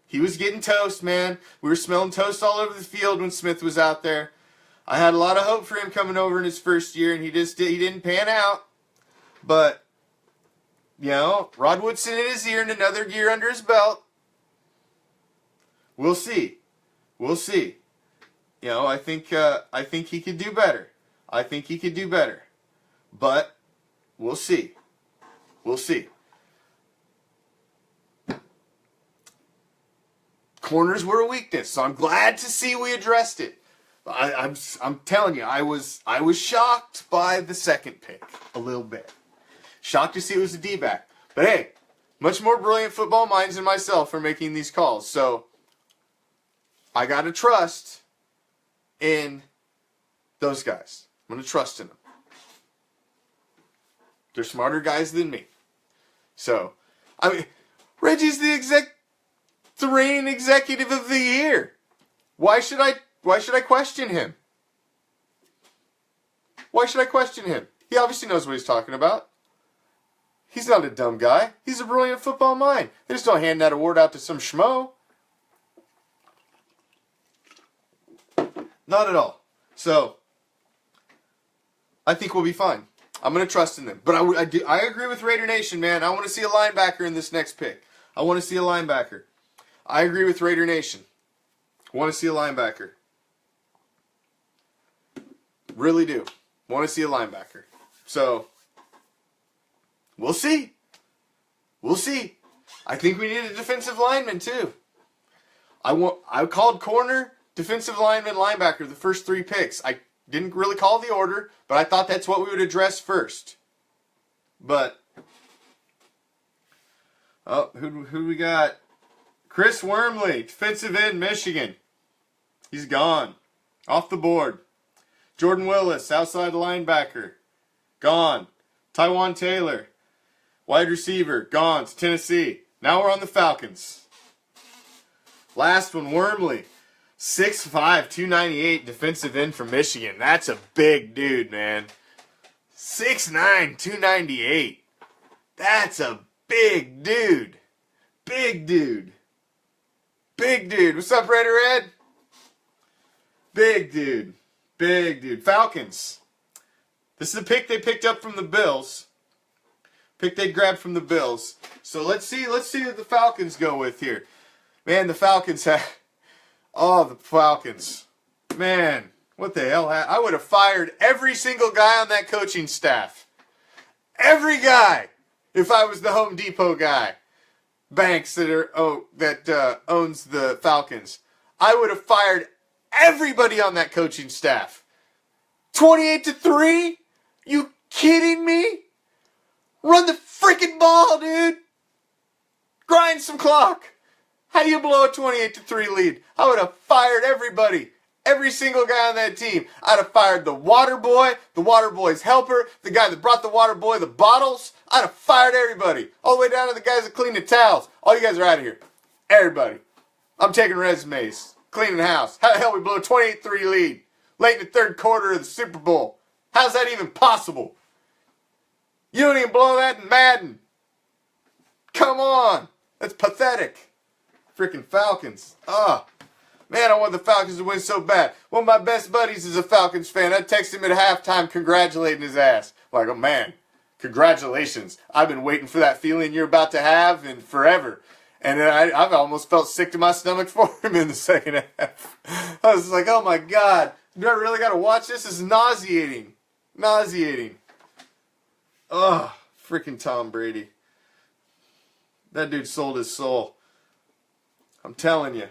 He was getting toast, man. We were smelling toast all over the field when Smith was out there. I had a lot of hope for him coming over in his first year, and he didn't pan out. But, you know, Rod Woodson in his ear and another year under his belt. We'll see. We'll see. You know, I think he could do better. I think he could do better. But we'll see. We'll see. Corners were a weakness, so I'm glad to see we addressed it. I'm telling you, I was shocked by the second pick a little bit. Shocked to see it was a D-back. But hey, much more brilliant football minds than myself are making these calls. So I got to trust in those guys. I'm going to trust in them. They're smarter guys than me. So, I mean, Reggie's the reigning executive of the year. Why should I question him? Why should I question him? He obviously knows what he's talking about. He's not a dumb guy. He's a brilliant football mind. They just don't hand that award out to some schmo. Not at all. So, I think we'll be fine. I'm going to trust in them. But I agree with Raider Nation, man. I want to see a linebacker in this next pick. I want to see a linebacker. I agree with Raider Nation. Want to see a linebacker. Really do. Want to see a linebacker. So, we'll see. We'll see. I think we need a defensive lineman too. I called corner, defensive lineman, linebacker the first 3 picks. I didn't really call the order, but I thought that's what we would address first. But, oh, who we got? Chris Wormley, defensive end, Michigan. He's gone. Off the board. Jordan Willis, outside linebacker. Gone. Tywan Taylor, wide receiver. Gone to Tennessee. Now we're on the Falcons. Last one, Wormley. 6'5", 298, defensive end from Michigan. That's a big dude, man. 6'9", 298. That's a big dude. Big dude. Big dude. What's up, Raider Ed? Big dude. Big dude. Falcons. This is a pick they picked up from the Bills. Pick they grabbed from the Bills. So let's see what the Falcons go with here. Man, the Falcons have... Oh, the Falcons. Man, what the hell? I would have fired every single guy on that coaching staff. Every guy. If I was the Home Depot guy. Banks that owns the Falcons. I would have fired everybody on that coaching staff. 28-3? You kidding me? Run the freaking ball, dude. Grind some clock. How do you blow a 28-3 lead? I would have fired everybody. Every single guy on that team. I'd have fired the water boy, the water boy's helper, the guy that brought the water boy the bottles. I'd have fired everybody. All the way down to the guys that clean the towels. All you guys are out of here. Everybody. I'm taking resumes. Cleaning house. How the hell we blow a 28-3 lead? Late in the third quarter of the Super Bowl. How's that even possible? You don't even blow that in Madden. Come on. That's pathetic. Freaking Falcons. Man, I want the Falcons to win so bad. One of my best buddies is a Falcons fan. I texted him at halftime congratulating his ass. Like, oh man, congratulations. I've been waiting for that feeling you're about to have and forever. And I've almost felt sick to my stomach for him in the second half. I was like, oh my God. Do I really got to watch this? This is nauseating. Nauseating. Ugh, freaking Tom Brady. That dude sold his soul. I'm telling you.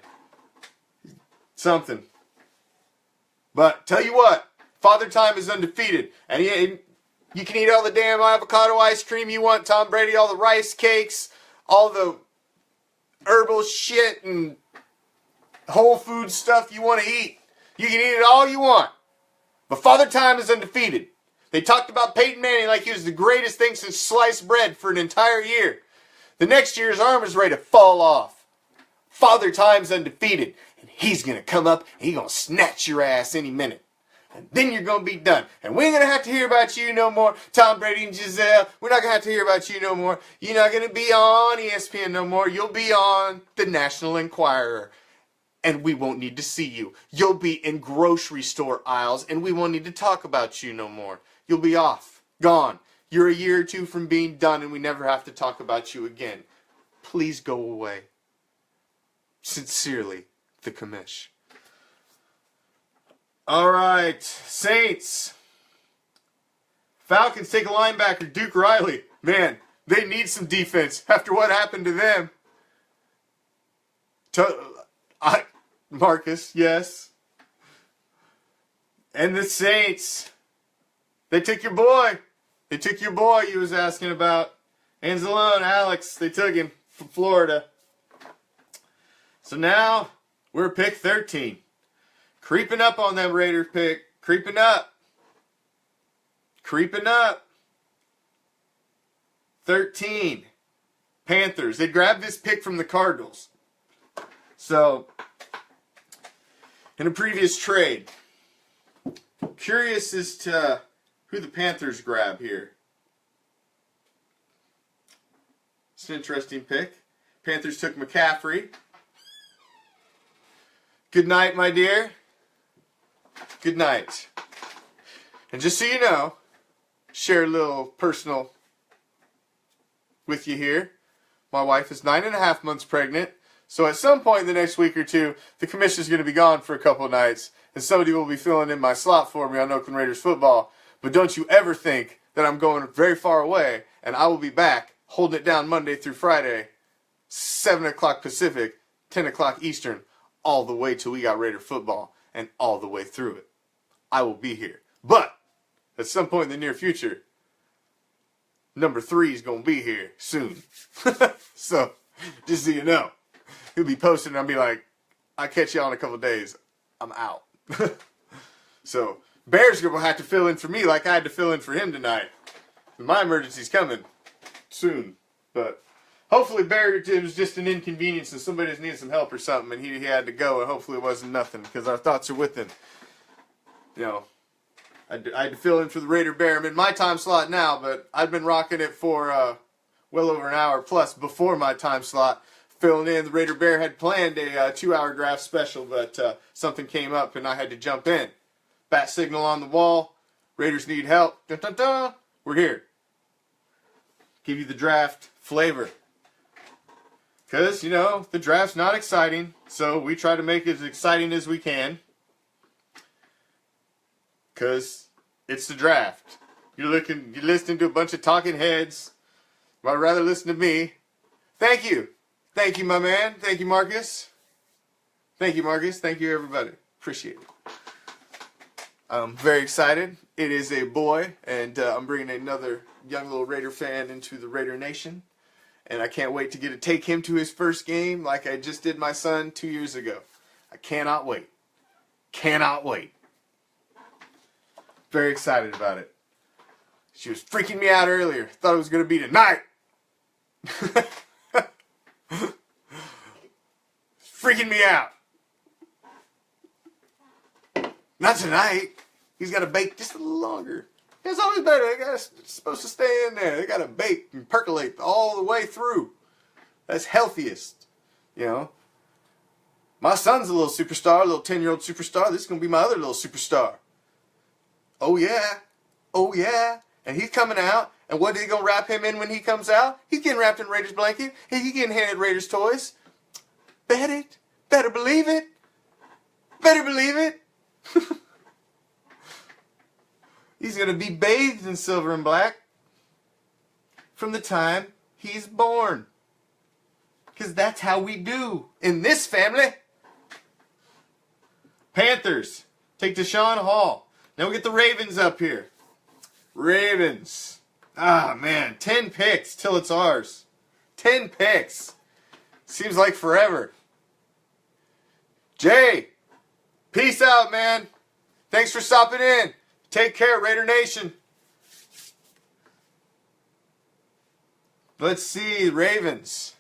Something. But tell you what, Father Time is undefeated. And you can eat all the damn avocado ice cream you want, Tom Brady, all the rice cakes, all the herbal shit and whole food stuff you want to eat. You can eat it all you want. But Father Time is undefeated. They talked about Peyton Manning like he was the greatest thing since sliced bread for an entire year. The next year his arm is ready to fall off. Father Time's undefeated. And he's going to come up and he's going to snatch your ass any minute. And then you're going to be done. And we ain't going to have to hear about you no more. Tom Brady and Giselle, we're not going to have to hear about you no more. You're not going to be on ESPN no more. You'll be on the National Enquirer. And we won't need to see you. You'll be in grocery store aisles and we won't need to talk about you no more. You'll be off. Gone. You're a year or two from being done and we never have to talk about you again. Please go away. Sincerely, the commish. All right, Saints. Falcons take a linebacker, Duke Riley. Man, they need some defense after what happened to them. Marcus, yes. And the Saints. They took your boy. They took your boy you was asking about. Anzalone, Alex. They took him from Florida. So now we're pick 13. Creeping up on them Raiders pick. Creeping up. Creeping up. 13. Panthers. They grabbed this pick from the Cardinals. So, in a previous trade, curious as to who the Panthers grab here. It's an interesting pick. Panthers took McCaffrey. Good night, my dear. Good night. And just so you know, share a little personal with you here. My wife is 9.5 months pregnant. So at some point in the next week or two, the commissioner's going to be gone for a couple of nights. And somebody will be filling in my slot for me on Oakland Raiders football. But don't you ever think that I'm going very far away. And I will be back holding it down Monday through Friday. 7 o'clock Pacific, 10 o'clock Eastern. All the way till we got Raider football. And all the way through it. I will be here. But at some point in the near future, number 3 is going to be here soon. So, just so you know. He'll be posting and I'll be like, I'll catch y'all in a couple of days. I'm out. So, Bear's going to have to fill in for me like I had to fill in for him tonight. My emergency's coming soon. But hopefully Bear, it was just an inconvenience and somebody just needed some help or something and he had to go and hopefully it wasn't nothing because our thoughts are with him. You know, I had to fill in for the Raider Bear. I'm in my time slot now, but I've been rocking it for well over an hour plus before my time slot. Filling in, the Raider Bear had planned a 2-hour draft special, but something came up and I had to jump in. Bat signal on the wall. Raiders need help. Dun, dun, dun. We're here. Give you the draft flavor. Because, you know, the draft's not exciting, so we try to make it as exciting as we can. Because it's the draft. You're listening to a bunch of talking heads. I'd rather listen to me. Thank you. Thank you, my man. Thank you, Marcus. Thank you, Marcus. Thank you, everybody. Appreciate Appreciate it. I'm very excited. It is a boy, and I'm bringing another young little Raider fan into the Raider Nation. And I can't wait to get to take him to his first game like I just did my son 2 years ago. I cannot wait. Cannot wait. Very excited about it. She was freaking me out earlier. Thought it was going to be tonight. Freaking me out. Not tonight. He's got to bake just a little longer. It's always better. It's supposed to stay in there. They got to bake and percolate all the way through. That's healthiest. You know. My son's a little superstar, a little 10-year-old superstar. This is going to be my other little superstar. Oh, yeah. Oh, yeah. And he's coming out. And what are they going to wrap him in when he comes out? He's getting wrapped in Raiders blanket. He's getting handed Raiders toys. Bet it. Better believe it. Better believe it. He's going to be bathed in silver and black from the time he's born. Because that's how we do in this family. Panthers take Deshaun Hall. Now we get the Ravens up here. Ravens. Ah, man. 10 picks till it's ours. 10 picks. Seems like forever. Jay, peace out, man. Thanks for stopping in. Take care, Raider Nation. Let's see, Ravens.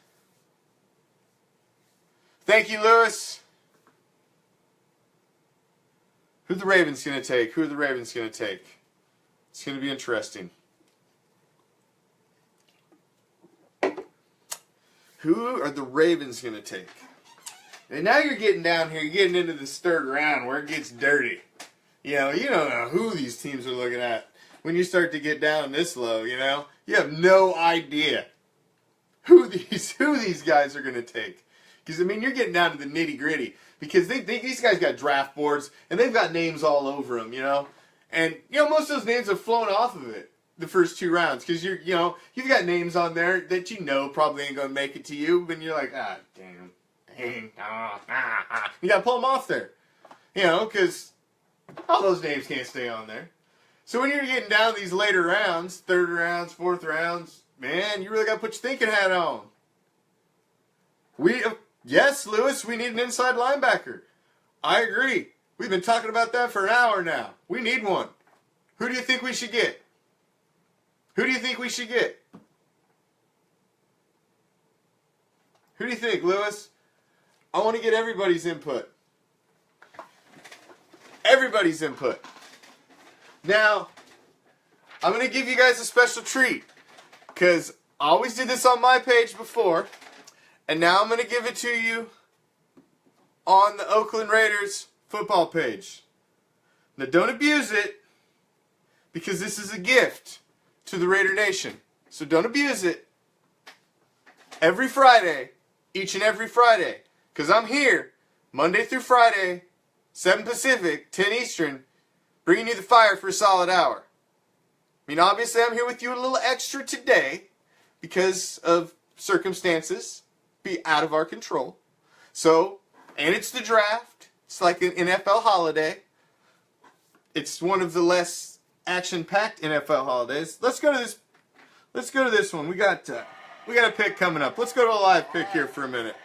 Thank you, Lewis. Who the Ravens going to take? Who are the Ravens going to take? It's going to be interesting. Who are the Ravens going to take? And now you're getting down here, you're getting into this third round where it gets dirty. You don't know who these teams are looking at. When you start to get down this low, you have no idea who these guys are going to take. Because, you're getting down to the nitty-gritty. Because these guys got draft boards, and they've got names all over them, And, most of those names have flown off of it the first 2 rounds. Because, you've got names on there that probably ain't going to make it to you. But you're like, damn. You got to pull them off there. Because all those names can't stay on there. So when you're getting down these later rounds, 3rd rounds, 4th rounds, man, you really got to put your thinking hat on. Yes, Lewis, we need an inside linebacker. I agree. We've been talking about that for an hour now. We need one. Who do you think we should get? Who do you think we should get? Who do you think, Lewis? I want to get everybody's input. Everybody's input. Now, I'm going to give you guys a special treat. Because I always did this on my page before. And now I'm going to give it to you on the Oakland Raiders football page. Now, don't abuse it. Because this is a gift to the Raider Nation. So don't abuse it. Every Friday. Each and every Friday. Because I'm here Monday through Friday. 7 Pacific, 10 Eastern, bringing you the fire for a solid hour. Obviously I'm here with you a little extra today because of circumstances be out of our control. So, and it's the draft. It's like an NFL holiday. It's one of the less action-packed NFL holidays. Let's go to this. Let's go to this one. We got a pick coming up. Let's go to a live pick here for a minute.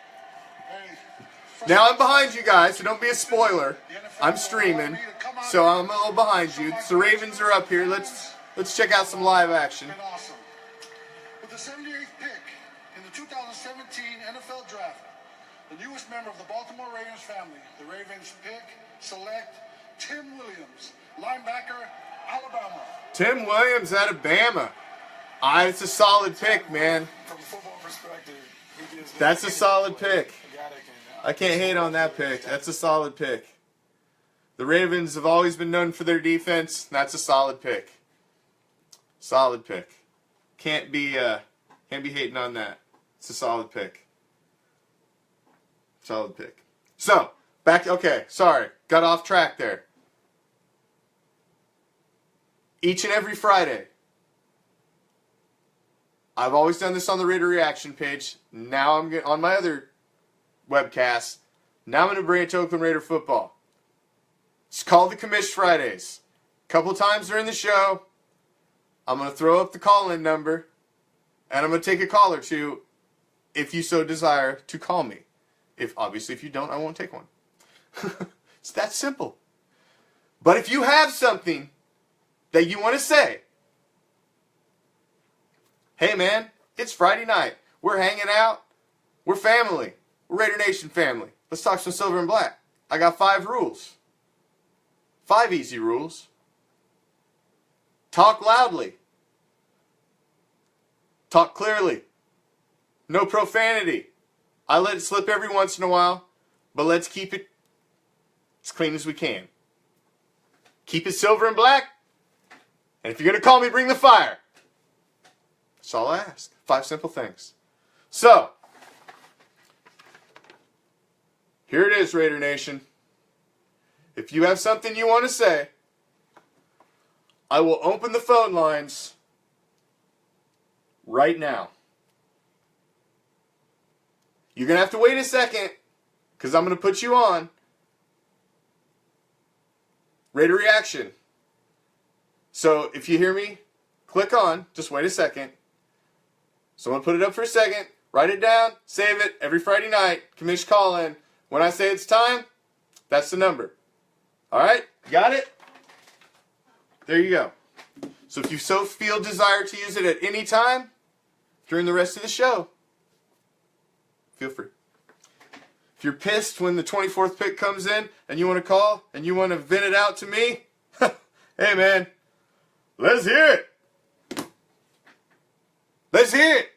Now I'm behind you guys, so don't be a spoiler. I'm streaming, so I'm a little behind you. The Ravens are up here. Let's check out some live action. Awesome. With the 78th pick in the 2017 NFL Draft, the newest member of the Baltimore Ravens family, the Ravens select Tim Williams, linebacker, Alabama. Tim Williams out of Bama. It's a solid pick, man. From a football perspective, that's a solid pick. I can't hate on that pick. That's a solid pick. The Ravens have always been known for their defense. That's a solid pick. Solid pick. Can't be hating on that. It's a solid pick. Solid pick. So, back. Okay, sorry. Got off track there. Each and every Friday. I've always done this on the Raider Reaction page. Now I'm on my other webcast. Now I'm going to bring it to Oakland Raider football. It's called the Commish Fridays. A couple times during the show, I'm going to throw up the call-in number, and I'm going to take a call or two if you so desire to call me. Obviously, if you don't, I won't take one. It's that simple. But if you have something that you want to say, hey man, it's Friday night. We're hanging out. We're family. We're Raider Nation family. Let's talk some silver and black. I got 5 rules. 5 easy rules. Talk loudly. Talk clearly. No profanity. I let it slip every once in a while, but let's keep it as clean as we can. Keep it silver and black. And if you're going to call me, bring the fire. That's all I ask. 5 simple things. So, here it is, Raider Nation. If you have something you want to say, I will open the phone lines right now. You're going to have to wait a second because I'm going to put you on Raider Reaction. So if you hear me, click on, just wait a second. So I'm going to put it up for a second, write it down, save it every Friday night, Commish call in. When I say it's time, that's the number. Alright, got it? There you go. So if you so feel desire to use it at any time during the rest of the show, feel free. If you're pissed when the 24th pick comes in and you want to call and you want to vent it out to me, hey man, let's hear it. Let's hear it.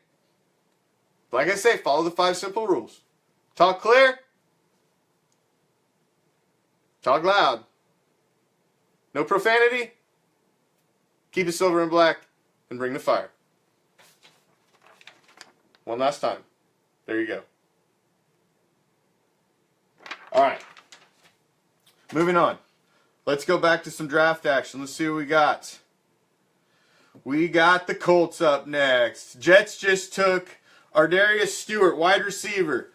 Like I say, follow the 5 simple rules. Talk clear. Talk loud. No profanity. Keep it silver and black. And bring the fire. One last time. There you go. Alright. Moving on. Let's go back to some draft action. Let's see what we got. We got the Colts up next. Jets just took Ardarius Stewart, wide receiver.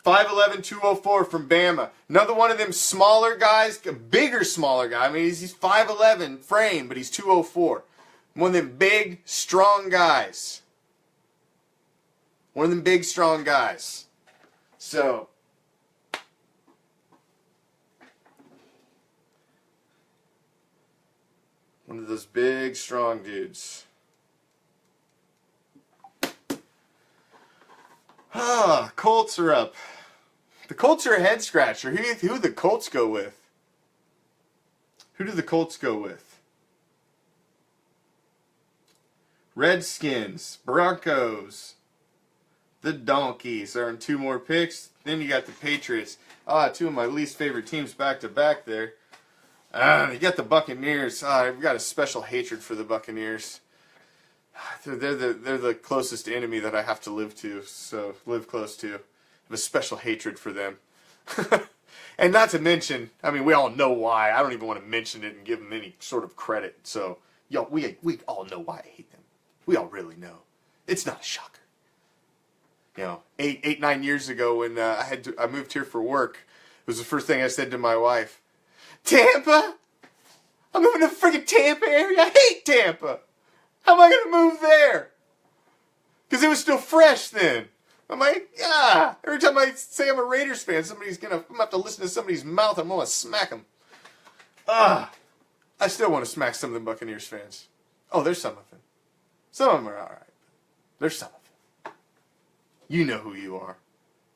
5'11", 204 from Bama. Another one of them smaller guys, a bigger smaller guy. I mean, he's 5'11", frame, but he's 204. One of them big, strong guys. One of them big, strong guys. So, one of those big, strong dudes. Colts are up. The Colts are a head scratcher. Who do the Colts go with? Who do the Colts go with? Redskins, Broncos, the Donkeys are in 2 more picks. Then you got the Patriots. 2 of my least favorite teams back to back there. You got the Buccaneers. I've got a special hatred for the Buccaneers. They're the closest enemy that I have to live close to. I have a special hatred for them. And not to mention, I mean, we all know why. I don't even want to mention it and give them any sort of credit. So, we all know why I hate them. We all really know. It's not a shocker. 9 years ago when I moved here for work, it was the first thing I said to my wife. Tampa? I'm moving to the freaking Tampa area? I hate Tampa. How am I going to move there? Because it was still fresh then. I'm like, every time I say I'm a Raiders fan, I'm going to have to listen to somebody's mouth. I'm going to smack them. I still want to smack some of the Buccaneers fans. Oh, there's some of them. Some of them are alright. There's some of them. You know who you are.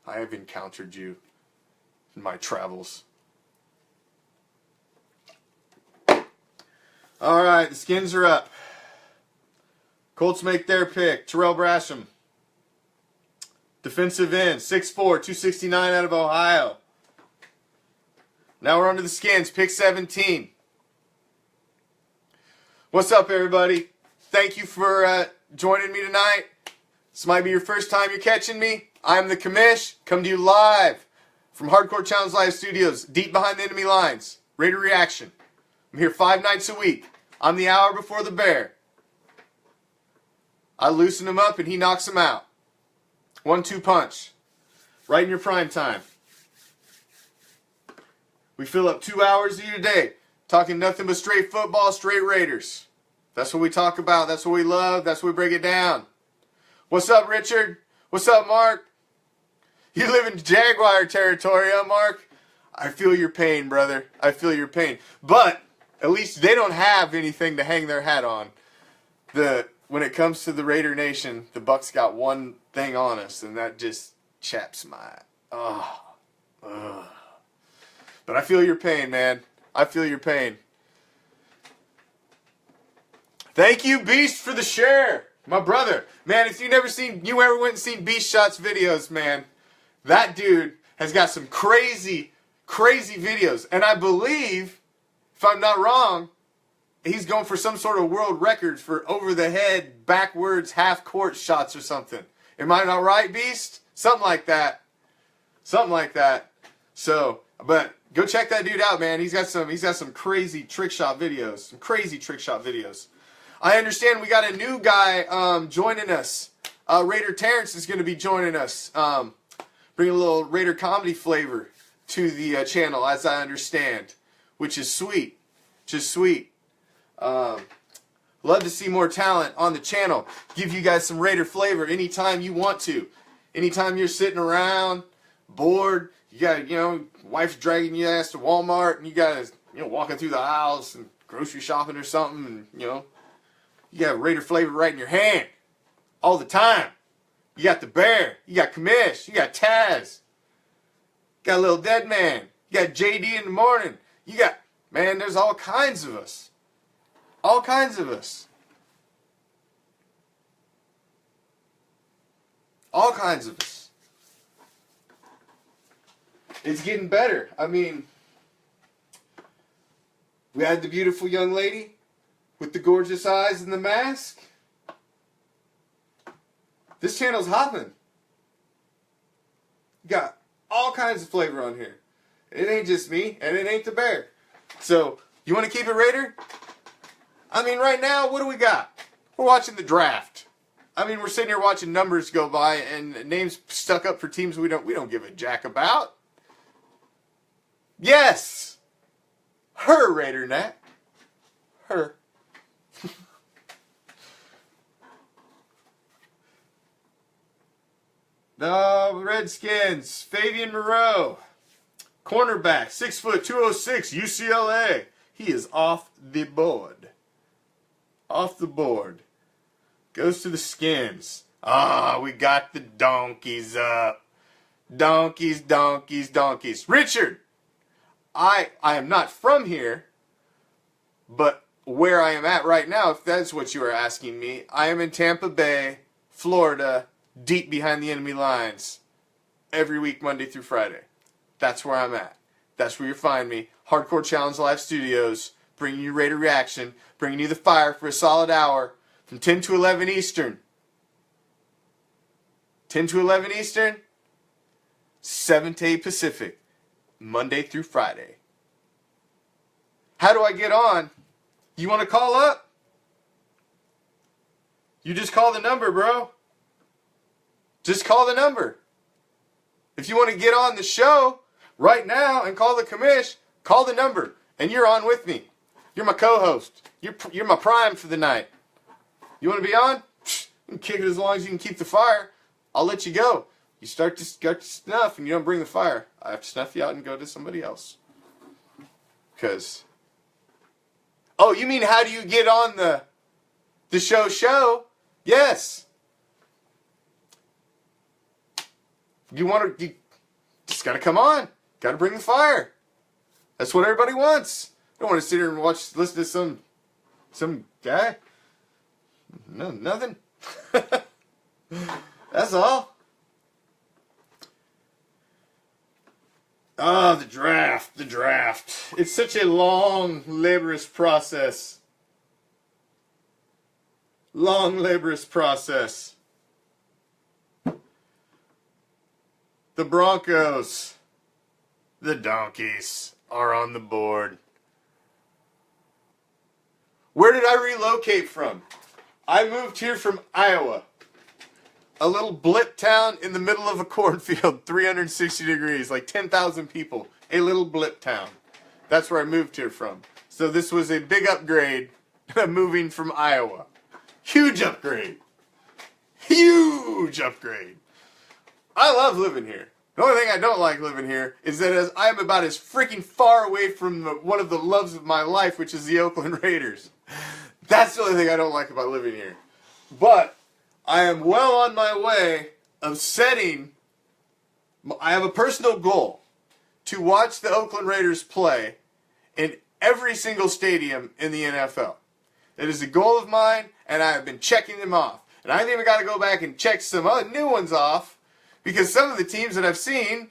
I have encountered you in my travels. Alright, the Skins are up. Colts make their pick. Terrell Brasham. Defensive end. 6'4", 269 out of Ohio. Now we're on to the Skins. Pick 17. What's up, everybody? Thank you for joining me tonight. This might be your first time you're catching me. I'm the Commish. Come to you live from Hardcore Challenge Live Studios, deep behind the enemy lines. Raider Reaction. I'm here 5 nights a week. I'm the hour before the bear. I loosen him up and he knocks him out. 1-2 punch. Right in your prime time. We fill up 2 hours of your day talking nothing but straight football, straight Raiders. That's what we talk about. That's what we love. That's what we break it down. What's up, Richard? What's up, Mark? You live in Jaguar territory, huh, Mark? I feel your pain, brother. I feel your pain. But at least they don't have anything to hang their hat on. When it comes to the Raider Nation, the Bucks got one thing on us, and that just chaps my... But I feel your pain, man. I feel your pain. Thank you, Beast, for the share. My brother. Man, if you ever went and seen Beast Shots videos, man, that dude has got some crazy, crazy videos. And I believe, if I'm not wrong, he's going for some sort of world record for over-the-head, backwards, half-court shots or something. Am I not right, Beast? Something like that. Something like that. So, but go check that dude out, man. He's got some crazy trick shot videos. Some crazy trick shot videos. I understand we got a new guy joining us. Raider Terrence is going to be joining us. Bring a little Raider comedy flavor to the channel, as I understand. Which is sweet. Just sweet. Love to see more talent on the channel. Give you guys some Raider flavor anytime you want to. Anytime you're sitting around, bored, you got, wife's dragging your ass to Walmart, and you guys, walking through the aisles and grocery shopping or something, and, you got Raider flavor right in your hand. All the time. You got the Bear. You got Commish. You got Taz. You got Little Dead Man. You got JD in the morning. You got, man, there's all kinds of us. All kinds of us. All kinds of us. It's getting better. I mean, we had the beautiful young lady with the gorgeous eyes and the mask. This channel's hopping. You got all kinds of flavor on here. It ain't just me, and it ain't the Bear. So, you want to keep it Raider? I mean, right now, what do we got? We're watching the draft. I mean, we're sitting here watching numbers go by and names stuck up for teams we don't give a jack about. Yes! Her Raider Nat. Her. No, Redskins. Fabian Moreau. Cornerback. 6 foot, 206, UCLA. He is off the board. Off the board. Goes to the Skins. We got the donkeys up. Donkeys, donkeys, donkeys. Richard, I am not from here, but where I am at right now, if that's what you are asking me, I am in Tampa Bay, Florida, deep behind the enemy lines, every week, Monday through Friday. That's where I'm at. That's where you find me. Hardcore Challenge Live Studios, bringing you Raider Reaction, bringing you the fire for a solid hour from 10 to 11 Eastern. 10 to 11 Eastern, 7 to 8 Pacific, Monday through Friday. How do I get on? You want to call up? You just call the number, bro. Just call the number. If you want to get on the show right now and call the commish, call the number, and you're on with me. You're my co-host. You're my prime for the night. You want to be on? You can kick it as long as you can keep the fire. I'll let you go. You start to snuff and you don't bring the fire, I have to snuff you out and go to somebody else. Because... Oh, you mean how do you get on the show? Yes. You just got to come on. Got to bring the fire. That's what everybody wants. Don't want to sit here and listen to some guy. No, nothing. That's all. Oh, the draft. The draft. It's such a long, laborious process. Long, laborious process. The Broncos, the Donkeys, are on the board. Where did I relocate from? I moved here from Iowa. A little blip town in the middle of a cornfield, 360 degrees, like 10,000 people. A little blip town. That's where I moved here from. So this was a big upgrade moving from Iowa. Huge upgrade. Huge upgrade. I love living here. The only thing I don't like living here is that I'm about as freaking far away from one of the loves of my life, which is the Oakland Raiders. That's the only thing I don't like about living here. But I am well on my way of setting... I have a personal goal to watch the Oakland Raiders play in every single stadium in the NFL. It is a goal of mine, and I have been checking them off. And I've even got to go back and check some other new ones off, because some of the teams that I've seen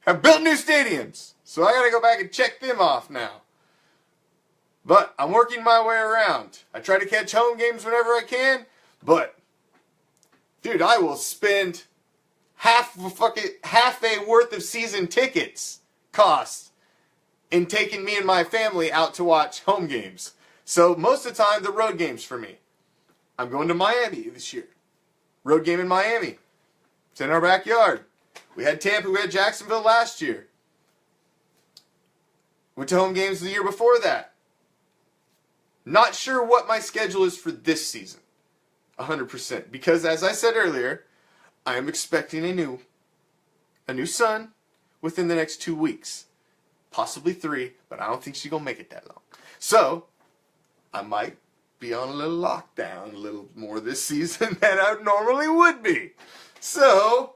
have built new stadiums. So I got to go back and check them off now. But I'm working my way around. I try to catch home games whenever I can, but dude, I will spend half a worth of season tickets costs in taking me and my family out to watch home games. So most of the time, the road games for me. I'm going to Miami this year. Road game in Miami. It's in our backyard. We had Tampa, we had Jacksonville last year. Went to home games the year before that. Not sure what my schedule is for this season. 100%. Because as I said earlier, I am expecting a new son within the next 2 weeks. Possibly 3, but I don't think she's going to make it that long. So, I might be on a little lockdown a little more this season than I normally would be. So,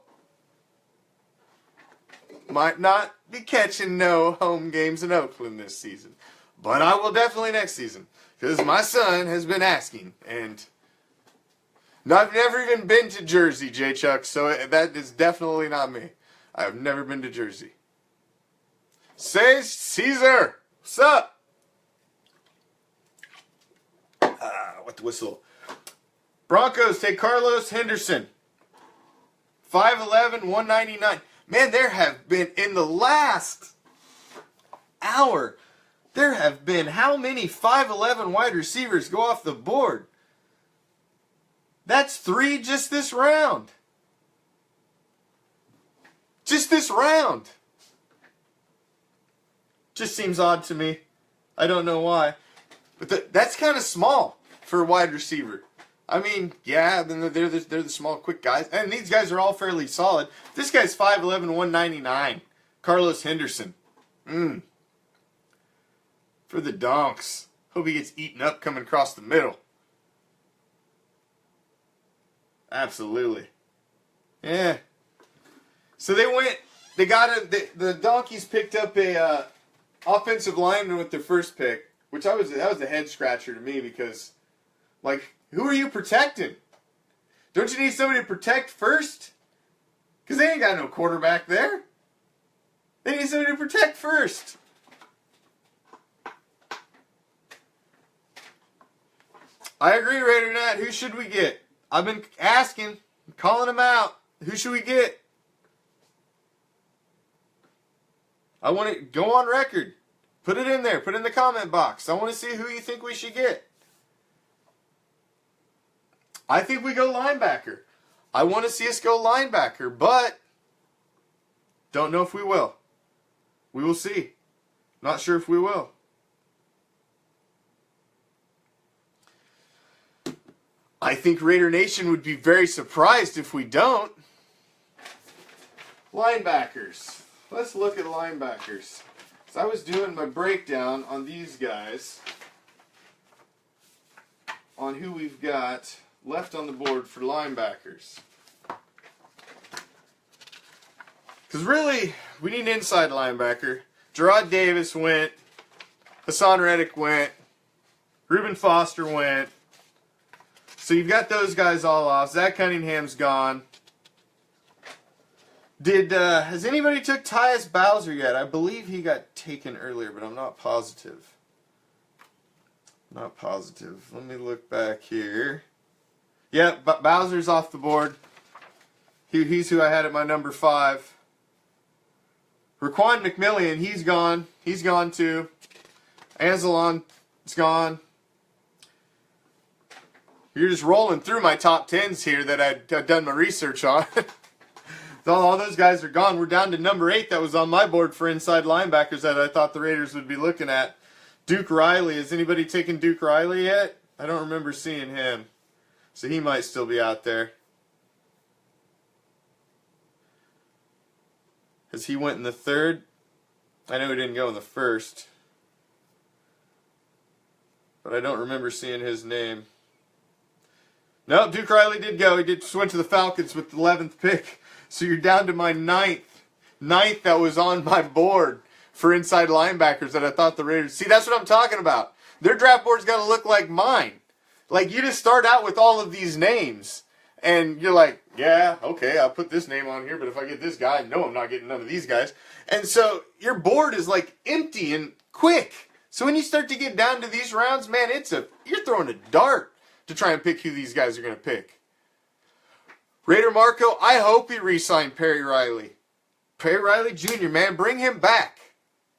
might not be catching no home games in Oakland this season. But I will definitely next season. Because my son has been asking. And I've never even been to Jersey, J-Chuck. So that is definitely not me. I have never been to Jersey. Say Caesar. What's up? What the whistle? Broncos take Carlos Henderson. 5'11", 199. Man, there have been, in the last hour, there have been how many 5'11" wide receivers go off the board? That's 3 just this round. Just this round. Just seems odd to me. I don't know why. But that's kind of small for a wide receiver. I mean, yeah, they're the small, quick guys. And these guys are all fairly solid. This guy's 5'11", 199. Carlos Henderson. For the Donks. Hope he gets eaten up coming across the middle. Absolutely. Yeah. So the Donkeys picked up a offensive lineman with their first pick, which that was a head scratcher to me because, like, who are you protecting? Don't you need somebody to protect first? Because they ain't got no quarterback there. They need somebody to protect first. I agree, Raider Nat. Who should we get? I've been asking, calling them out. Who should we get? I want to go on record. Put it in there. Put it in the comment box. I want to see who you think we should get. I think we go linebacker. I want to see us go linebacker, but don't know if we will. We will see. Not sure if we will. I think Raider Nation would be very surprised if we don't. Linebackers. Let's look at linebackers. So I was doing my breakdown on these guys, on who we've got left on the board for linebackers. Because really, we need an inside linebacker. Gerard Davis went. Hassan Reddick went. Reuben Foster went. So you've got those guys all off. Zach Cunningham's gone. Has anybody took Tyus Bowser yet? I believe he got taken earlier, but I'm not positive. Not positive. Let me look back here. Yeah, Bowser's off the board. He's who I had at my number 5. Raquan McMillian, he's gone. He's gone too. Anzalon's gone. You're just rolling through my top 10s here that I've done my research on. All those guys are gone. We're down to number 8 that was on my board for inside linebackers that I thought the Raiders would be looking at. Duke Riley. Has anybody taken Duke Riley yet? I don't remember seeing him. So he might still be out there. Because he went in the 3rd. I know he didn't go in the 1st. But I don't remember seeing his name. Nope, Duke Riley did go. He went to the Falcons with the 11th pick. So you're down to my 9th. 9th that was on my board for inside linebackers that I thought the Raiders... See, that's what I'm talking about. Their draft board's got to look like mine. Like, you just start out with all of these names. And you're like, yeah, okay, I'll put this name on here. But if I get this guy, no, I'm not getting none of these guys. And so your board is like empty and quick. So when you start to get down to these rounds, man, you're throwing a dart to try and pick who these guys are going to pick. Raider Marco, I hope he re-signed Perry Riley. Perry Riley Jr., man, bring him back.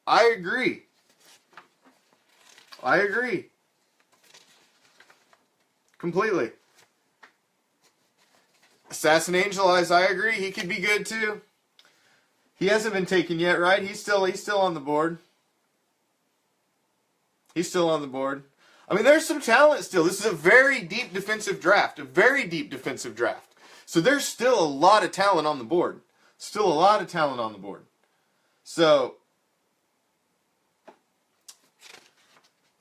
I agree. I agree. Completely. Assassin Angel Eyes, I agree. He could be good too. He hasn't been taken yet, right? He's still on the board. He's still on the board. I mean, there's some talent still. This is a very deep defensive draft. A very deep defensive draft. So there's still a lot of talent on the board. Still a lot of talent on the board. So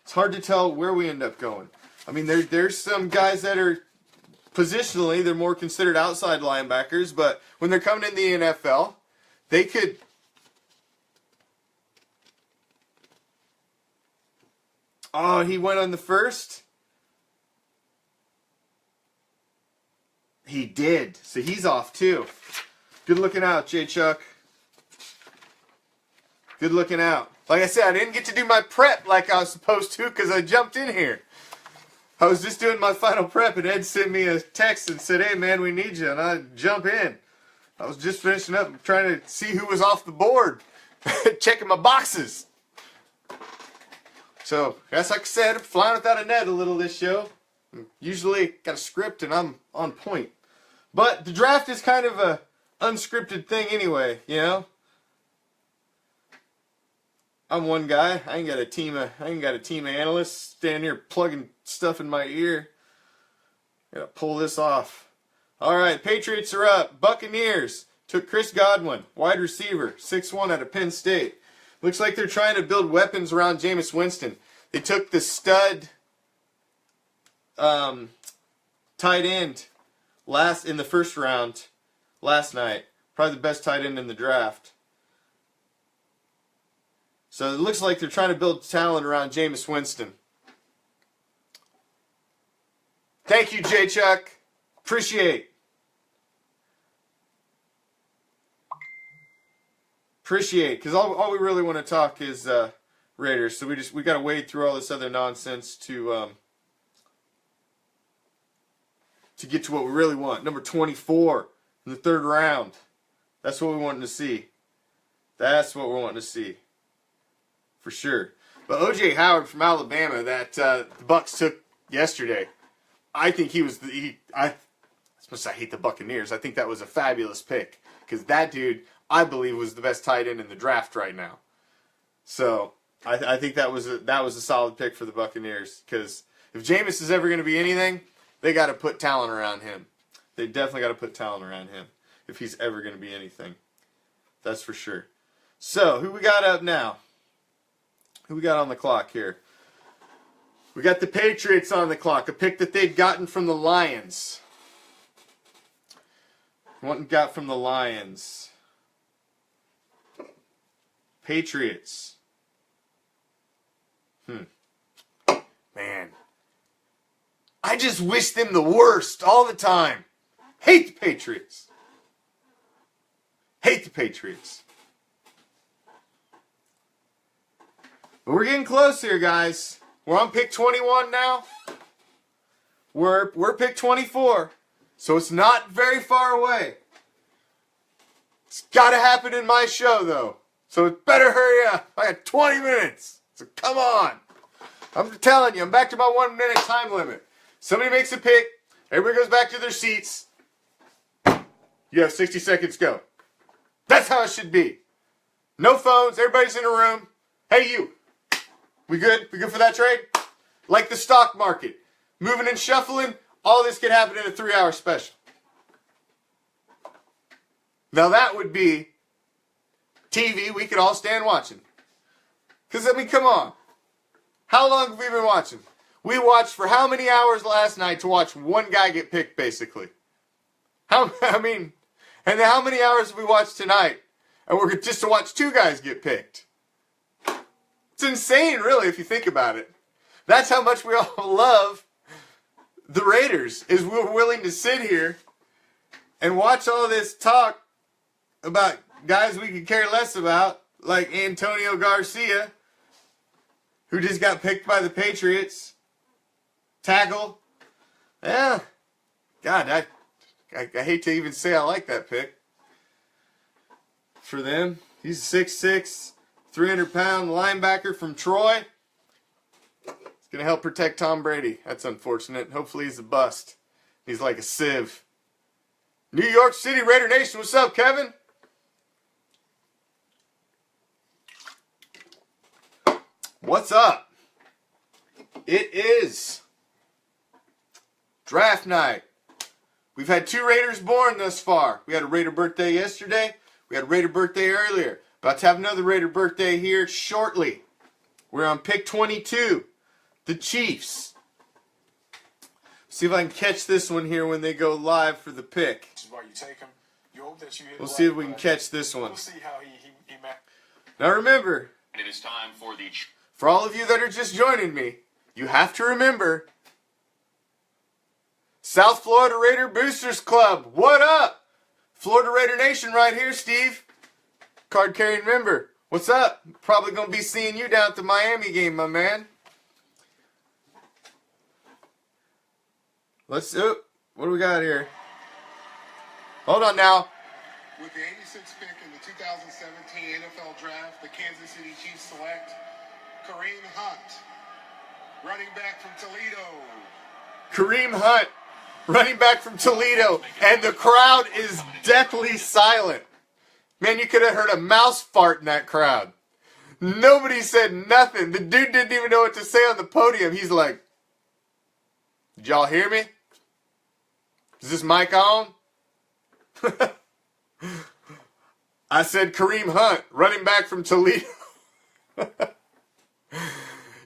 it's hard to tell where we end up going. I mean, there's some guys that are positionally, they're more considered outside linebackers, but when they're coming in the NFL, they could... Oh, he went on the 1st? He did. So he's off too. Good looking out, J. Chuck. Good looking out. Like I said, I didn't get to do my prep like I was supposed to because I jumped in here. I was just doing my final prep and Ed sent me a text and said, hey man, we need you. And I jump in. I was just finishing up trying to see who was off the board. Checking my boxes. So, as like I said, I'm flying without a net a little this show. Usually got a script and I'm on point. But the draft is kind of a unscripted thing anyway, you know? I'm one guy. I ain't got a team of analysts standing here plugging stuff in my ear. Gotta pull this off. Alright, Patriots are up. Buccaneers took Chris Godwin, wide receiver, 6'1" out of Penn State. Looks like they're trying to build weapons around Jameis Winston. They took the stud tight end in the 1st round last night. Probably the best tight end in the draft. So it looks like they're trying to build talent around Jameis Winston. Thank you, J. Chuck. Appreciate. Because all we really want to talk is Raiders. So we got to wade through all this other nonsense to get to what we really want. Number 24 in the 3rd round. That's what we wanted to see. That's what we're wanting to see. For sure. But O.J. Howard from Alabama that the Bucs took yesterday, I think he was I hate the Buccaneers. I think that was a fabulous pick. Because that dude, I believe, was the best tight end in the draft right now. So I think that was a solid pick for the Buccaneers. Because if Jameis is ever going to be anything, they got to put talent around him. They definitely got to put talent around him if he's ever going to be anything. That's for sure. So who we got up now? Who we got on the clock here? We got the Patriots on the clock. A pick that they'd gotten from the Lions. What got from the Lions? Patriots. Man. I just wish them the worst all the time. Hate the Patriots. Hate the Patriots. But we're getting close here, guys. We're on pick 21 now. We're pick 24. So it's not very far away. It's got to happen in my show, though. So it better hurry up. I got 20 minutes. So come on. I'm telling you, I'm back to my 1 minute time limit. Somebody makes a pick. Everybody goes back to their seats. You have 60 seconds, go. That's how it should be. No phones. Everybody's in a room. Hey, you. We good? We good for that trade? Like the stock market. Moving and shuffling. All this could happen in a 3-hour special. Now that would be TV we could all stand watching. Because, I mean, come on. How long have we been watching? We watched for how many hours last night to watch one guy get picked, basically? And then how many hours have we watched tonight? And we're just to watch 2 guys get picked. It's insane, really, if you think about it. That's how much we all love the Raiders, is we're willing to sit here and watch all this talk about guys we could care less about, like Antonio Garcia, who just got picked by the Patriots. Tackle. Yeah. God, I hate to even say I like that pick. For them. He's a 6'6", 300-pound linebacker from Troy. He's going to help protect Tom Brady. That's unfortunate. Hopefully he's a bust. He's like a sieve. New York City Raider Nation, what's up, Kevin? What's up? It is draft night. We've had 2 Raiders born thus far. We had a Raider birthday yesterday. We had a Raider birthday earlier. About to have another Raider birthday here shortly. We're on pick 22. The Chiefs. See if I can catch this one here when they go live for the pick. This is why you take him. You hope that you hit We'll right, see if we can catch this one. We'll see how he Now remember, It is time for the for all of you that are just joining me, you have to remember, South Florida Raider Boosters Club. What up? Florida Raider Nation right here, Steve. Card carrying member. What's up? Probably going to be seeing you down at the Miami game, my man. What do we got here? Hold on now. With the 86th pick in the 2017 NFL Draft, the Kansas City Chiefs select Kareem Hunt, running back from Toledo. Kareem Hunt, running back from Toledo, and the crowd is deathly silent. Man, you could have heard a mouse fart in that crowd. Nobody said nothing. The dude didn't even know what to say on the podium. He's like, did y'all hear me? Is this mic on? I said Kareem Hunt, running back from Toledo.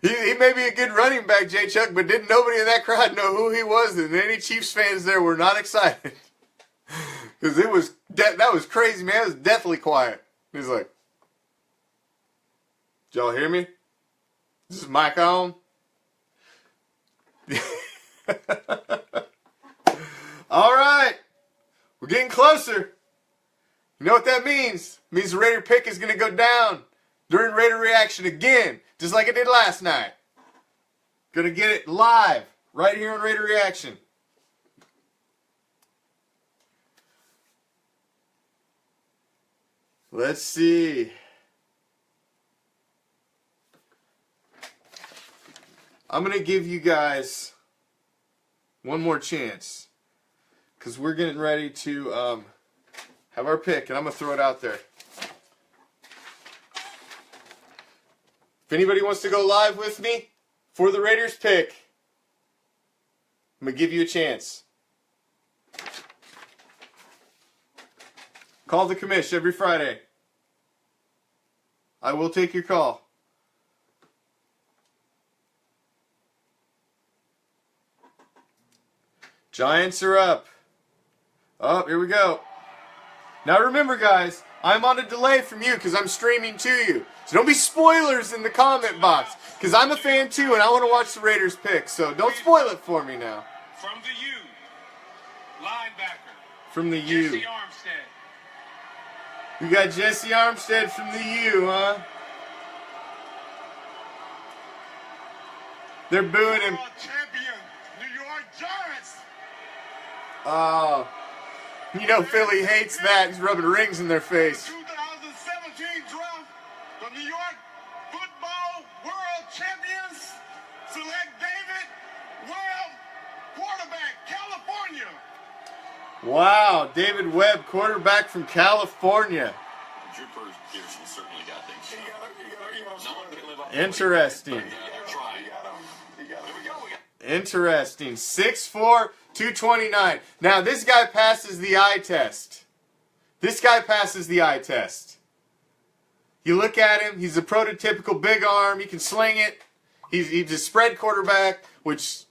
He may be a good running back, J. Chuck, but didn't nobody in that crowd know who he was? And any Chiefs fans there were not excited. Because that was crazy, man. It was deathly quiet. He's like, did y'all hear me? Is this mic on? All right. We're getting closer. You know what that means? It means the Raider pick is going to go down during Raider Reaction again, just like it did last night. Going to get it live right here on Raider Reaction. Let's see. I'm going to give you guys one more chance, because we're getting ready to have our pick, and I'm going to throw it out there. If anybody wants to go live with me for the Raiders pick, I'm going to give you a chance. Call the commish every Friday. I will take your call. Giants are up. Oh, here we go. Now remember, guys, I'm on a delay from you because I'm streaming to you. So don't be spoilers in the comment box, because I'm a fan too and I want to watch the Raiders pick. So don't spoil it for me now. From the U, linebacker. From the U. Jesse Armstead. We got Jesse Armstead from the U, huh? They're booing him. Champion, New York Giants. Oh. You know Philly hates that. He's rubbing rings in their face. 2017 draft, the New York Football World Champions select David Webb, quarterback, California. Wow, David Webb, quarterback from California. Drew Pearson certainly got things. No one can live up. Interesting. Try. Interesting. 6'4", 229. Now, this guy passes the eye test. This guy passes the eye test. You look at him, he's a prototypical big arm. He can sling it. He's a spread quarterback, which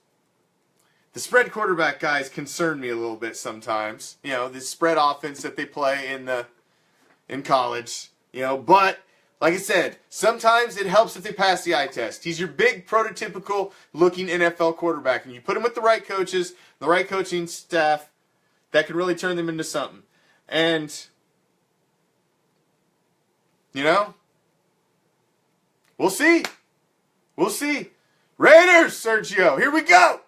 the spread quarterback guys concern me a little bit sometimes. You know, this spread offense that they play in college. You know, but like I said, sometimes it helps if they pass the eye test. He's your big prototypical looking NFL quarterback, and you put him with the right coaches, the right coaching staff, that can really turn them into something. And you know, we'll see. We'll see. Raiders, Sergio. Here we go.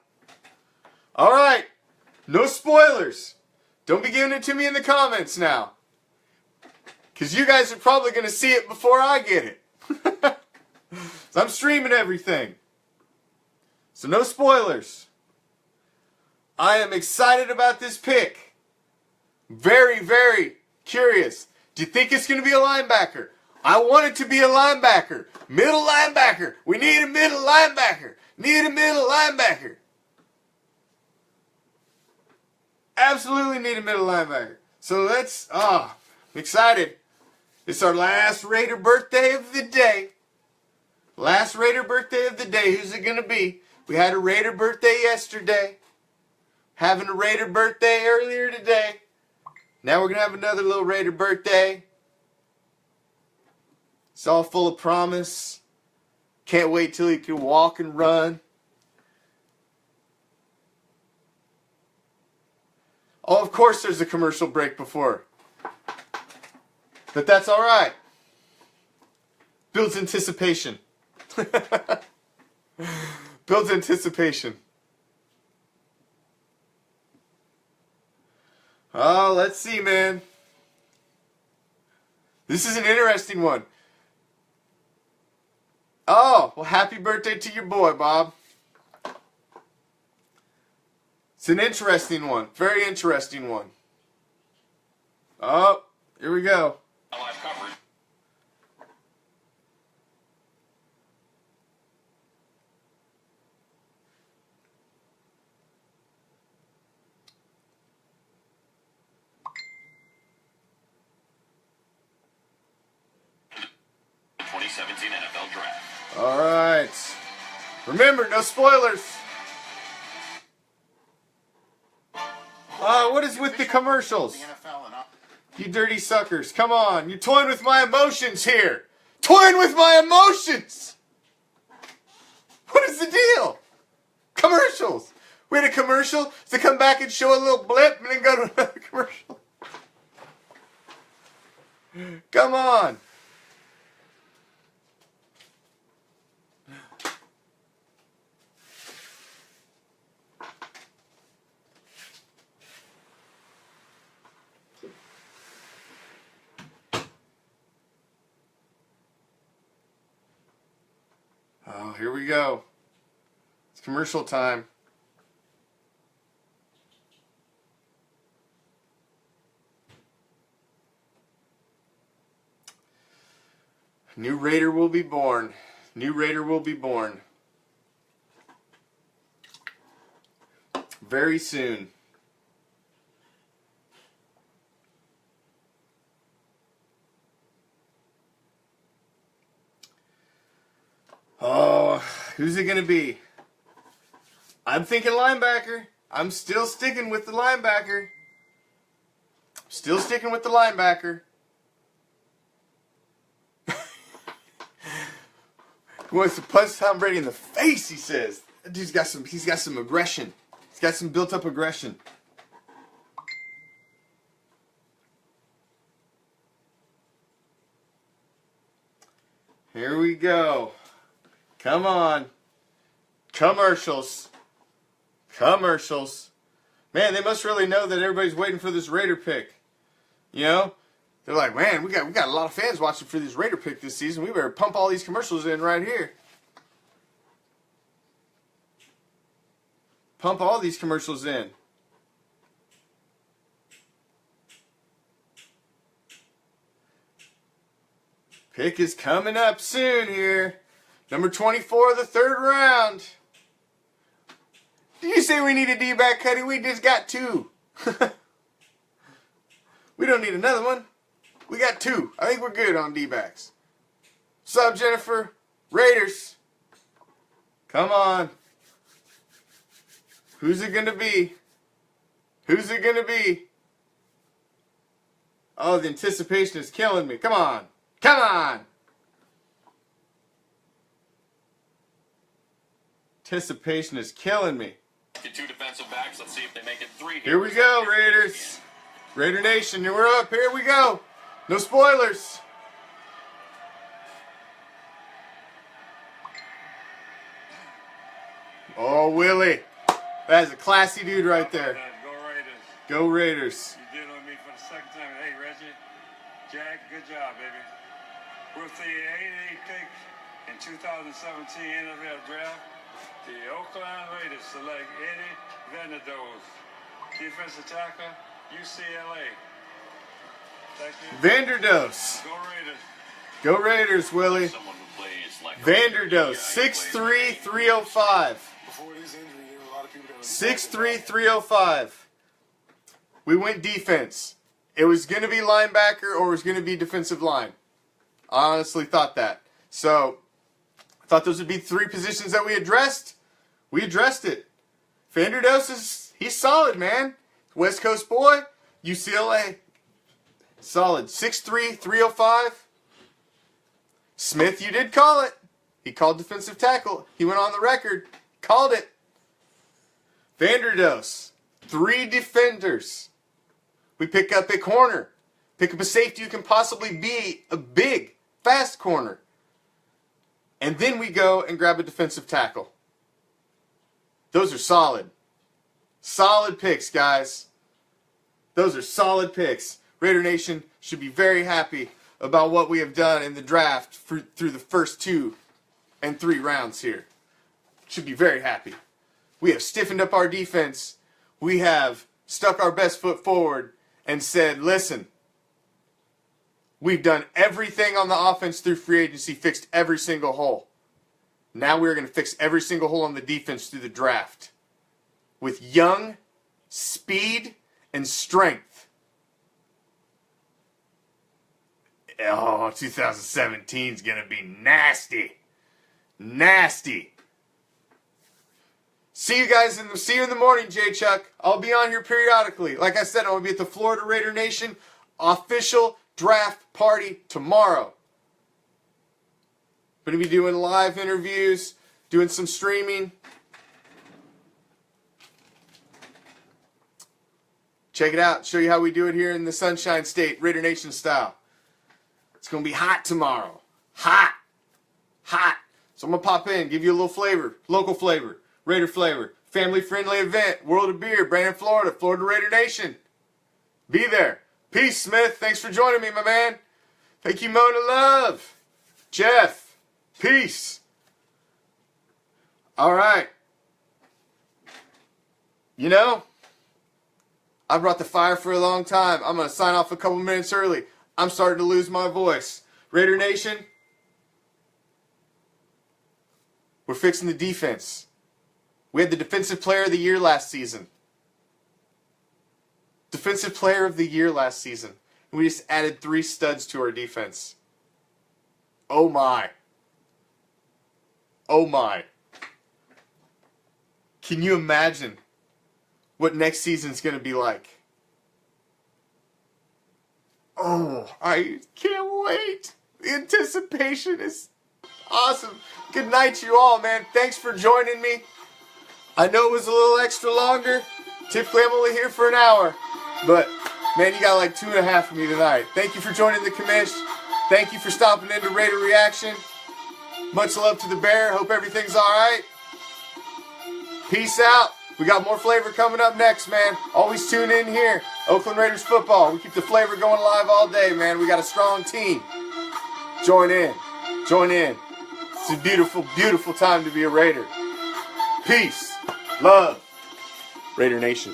All right. No spoilers. Don't be giving it to me in the comments now. Because you guys are probably going to see it before I get it. So I'm streaming everything. So no spoilers. I am excited about this pick. Very, very curious. Do you think it's going to be a linebacker? I want it to be a linebacker. Middle linebacker. We need a middle linebacker. Need a middle linebacker. Absolutely need a middle linebacker. So let's, I'm excited. It's our last Raider birthday of the day. Last Raider birthday of the day. Who's it going to be? We had a Raider birthday yesterday. Having a Raider birthday earlier today. Now we're going to have another little Raider birthday. It's all full of promise. Can't wait till he can walk and run. Oh, of course there's a commercial break before. But that's all right. Builds anticipation. Builds anticipation. Oh, let's see, man. This is an interesting one. Oh, well, happy birthday to your boy, Bob. It's an interesting one. Very interesting one. Oh, here we go. Live coverage. The 2017 NFL Draft. All right. Remember, no spoilers. What is with the commercials? The NFL and You dirty suckers. Come on. You're toying with my emotions here. Toying with my emotions. What is the deal? Commercials. We had a commercial to come back and show a little blip and then go to another commercial. Come on. Oh, here we go. It's commercial time. New Raider will be born. New Raider will be born. Very soon. Oh, who's it going to be? I'm thinking linebacker. I'm still sticking with the linebacker. Still sticking with the linebacker. He wants to punch Tom Brady in the face, he says. That dude's got some aggression. He's got some built up aggression. Here we go. Come on. Commercials. Commercials. Man, they must really know that everybody's waiting for this Raider pick. You know? They're like, man, we got a lot of fans watching for this Raider pick this season. We better pump all these commercials in right here. Pump all these commercials in. Pick is coming up soon here. Number 24 of the 3rd round. Did you say we need a D-back, Cuddy? We just got 2. We don't need another one. We got 2. I think we're good on D-backs. What's up, Jennifer? Raiders. Come on. Who's it going to be? Who's it going to be? Oh, the anticipation is killing me. Come on. Come on. Anticipation is killing me. 2 defensive backs. Let's see if they make it 3. Here we go, Raiders. Raider Nation, we're up. Here we go. No spoilers. Oh, Willie. That is a classy dude right there. Go Raiders. Go Raiders. You dealing with me for the 2nd time. Hey, Reggie, Jack, good job, baby. With the 88th pick in 2017 NFL Draft, the Oakland Raiders select Eddie Vanderdoes, defensive tackle, UCLA. Thank you. Vanderdoes. Go Raiders. Go Raiders, Willie. Someone who plays like Vanderdoes, 6'3", 305. Before this injury, there were a lot of people that were 6'3", 305. We went defense. It was going to be linebacker or it was going to be defensive line. I honestly thought that. So, I thought those would be 3 positions that we addressed. We addressed it. Vanderdoes he's solid, man. West Coast boy, UCLA. Solid. 6'3", 305. Smith, you did call it. He called defensive tackle. He went on the record. Called it. Vanderdoes. 3 defenders. We pick up a corner. Pick up a safety who can possibly be a big, fast corner. And then we go and grab a defensive tackle. Those are solid. Solid picks, guys. Those are solid picks. Raider Nation should be very happy about what we have done in the draft through the first 2 and 3 rounds here. Should be very happy. We have stiffened up our defense. We have stuck our best foot forward and said, listen, we've done everything on the offense through free agency, fixed every single hole. Now we're going to fix every single hole on the defense through the draft. With young, speed, and strength. Oh, 2017 is going to be nasty. Nasty. See you guys see you in the morning, J Chuck. I'll be on here periodically. Like I said, I'm going to be at the Florida Raider Nation official draft party tomorrow. Going to be doing live interviews, doing some streaming. Check it out. Show you how we do it here in the Sunshine State, Raider Nation style. It's going to be hot tomorrow. Hot. Hot. So I'm going to pop in, give you a little flavor, local flavor, Raider flavor, family-friendly event, World of Beer, Brandon, Florida, Florida Raider Nation. Be there. Peace, Smith. Thanks for joining me, my man. Thank you, Mona Love. Jeff. Peace. All right. You know, I brought the fire for a long time. I'm going to sign off a couple minutes early. I'm starting to lose my voice. Raider Nation, we're fixing the defense. We had the Defensive Player of the Year last season. Defensive Player of the Year last season. And we just added 3 studs to our defense. Oh my. Oh my. Can you imagine what next season's going to be like? Oh, I can't wait. The anticipation is awesome. Good night, you all, man. Thanks for joining me. I know it was a little extra longer. Typically, I'm only here for an hour. But, man, you got like 2.5 of me tonight. Thank you for joining the commish. Thank you for stopping into Raider Reaction. Much love to the bear. Hope everything's all right. Peace out. We got more flavor coming up next, man. Always tune in here. Oakland Raiders football. We keep the flavor going live all day, man. We got a strong team. Join in. Join in. It's a beautiful, beautiful time to be a Raider. Peace. Love. Raider Nation.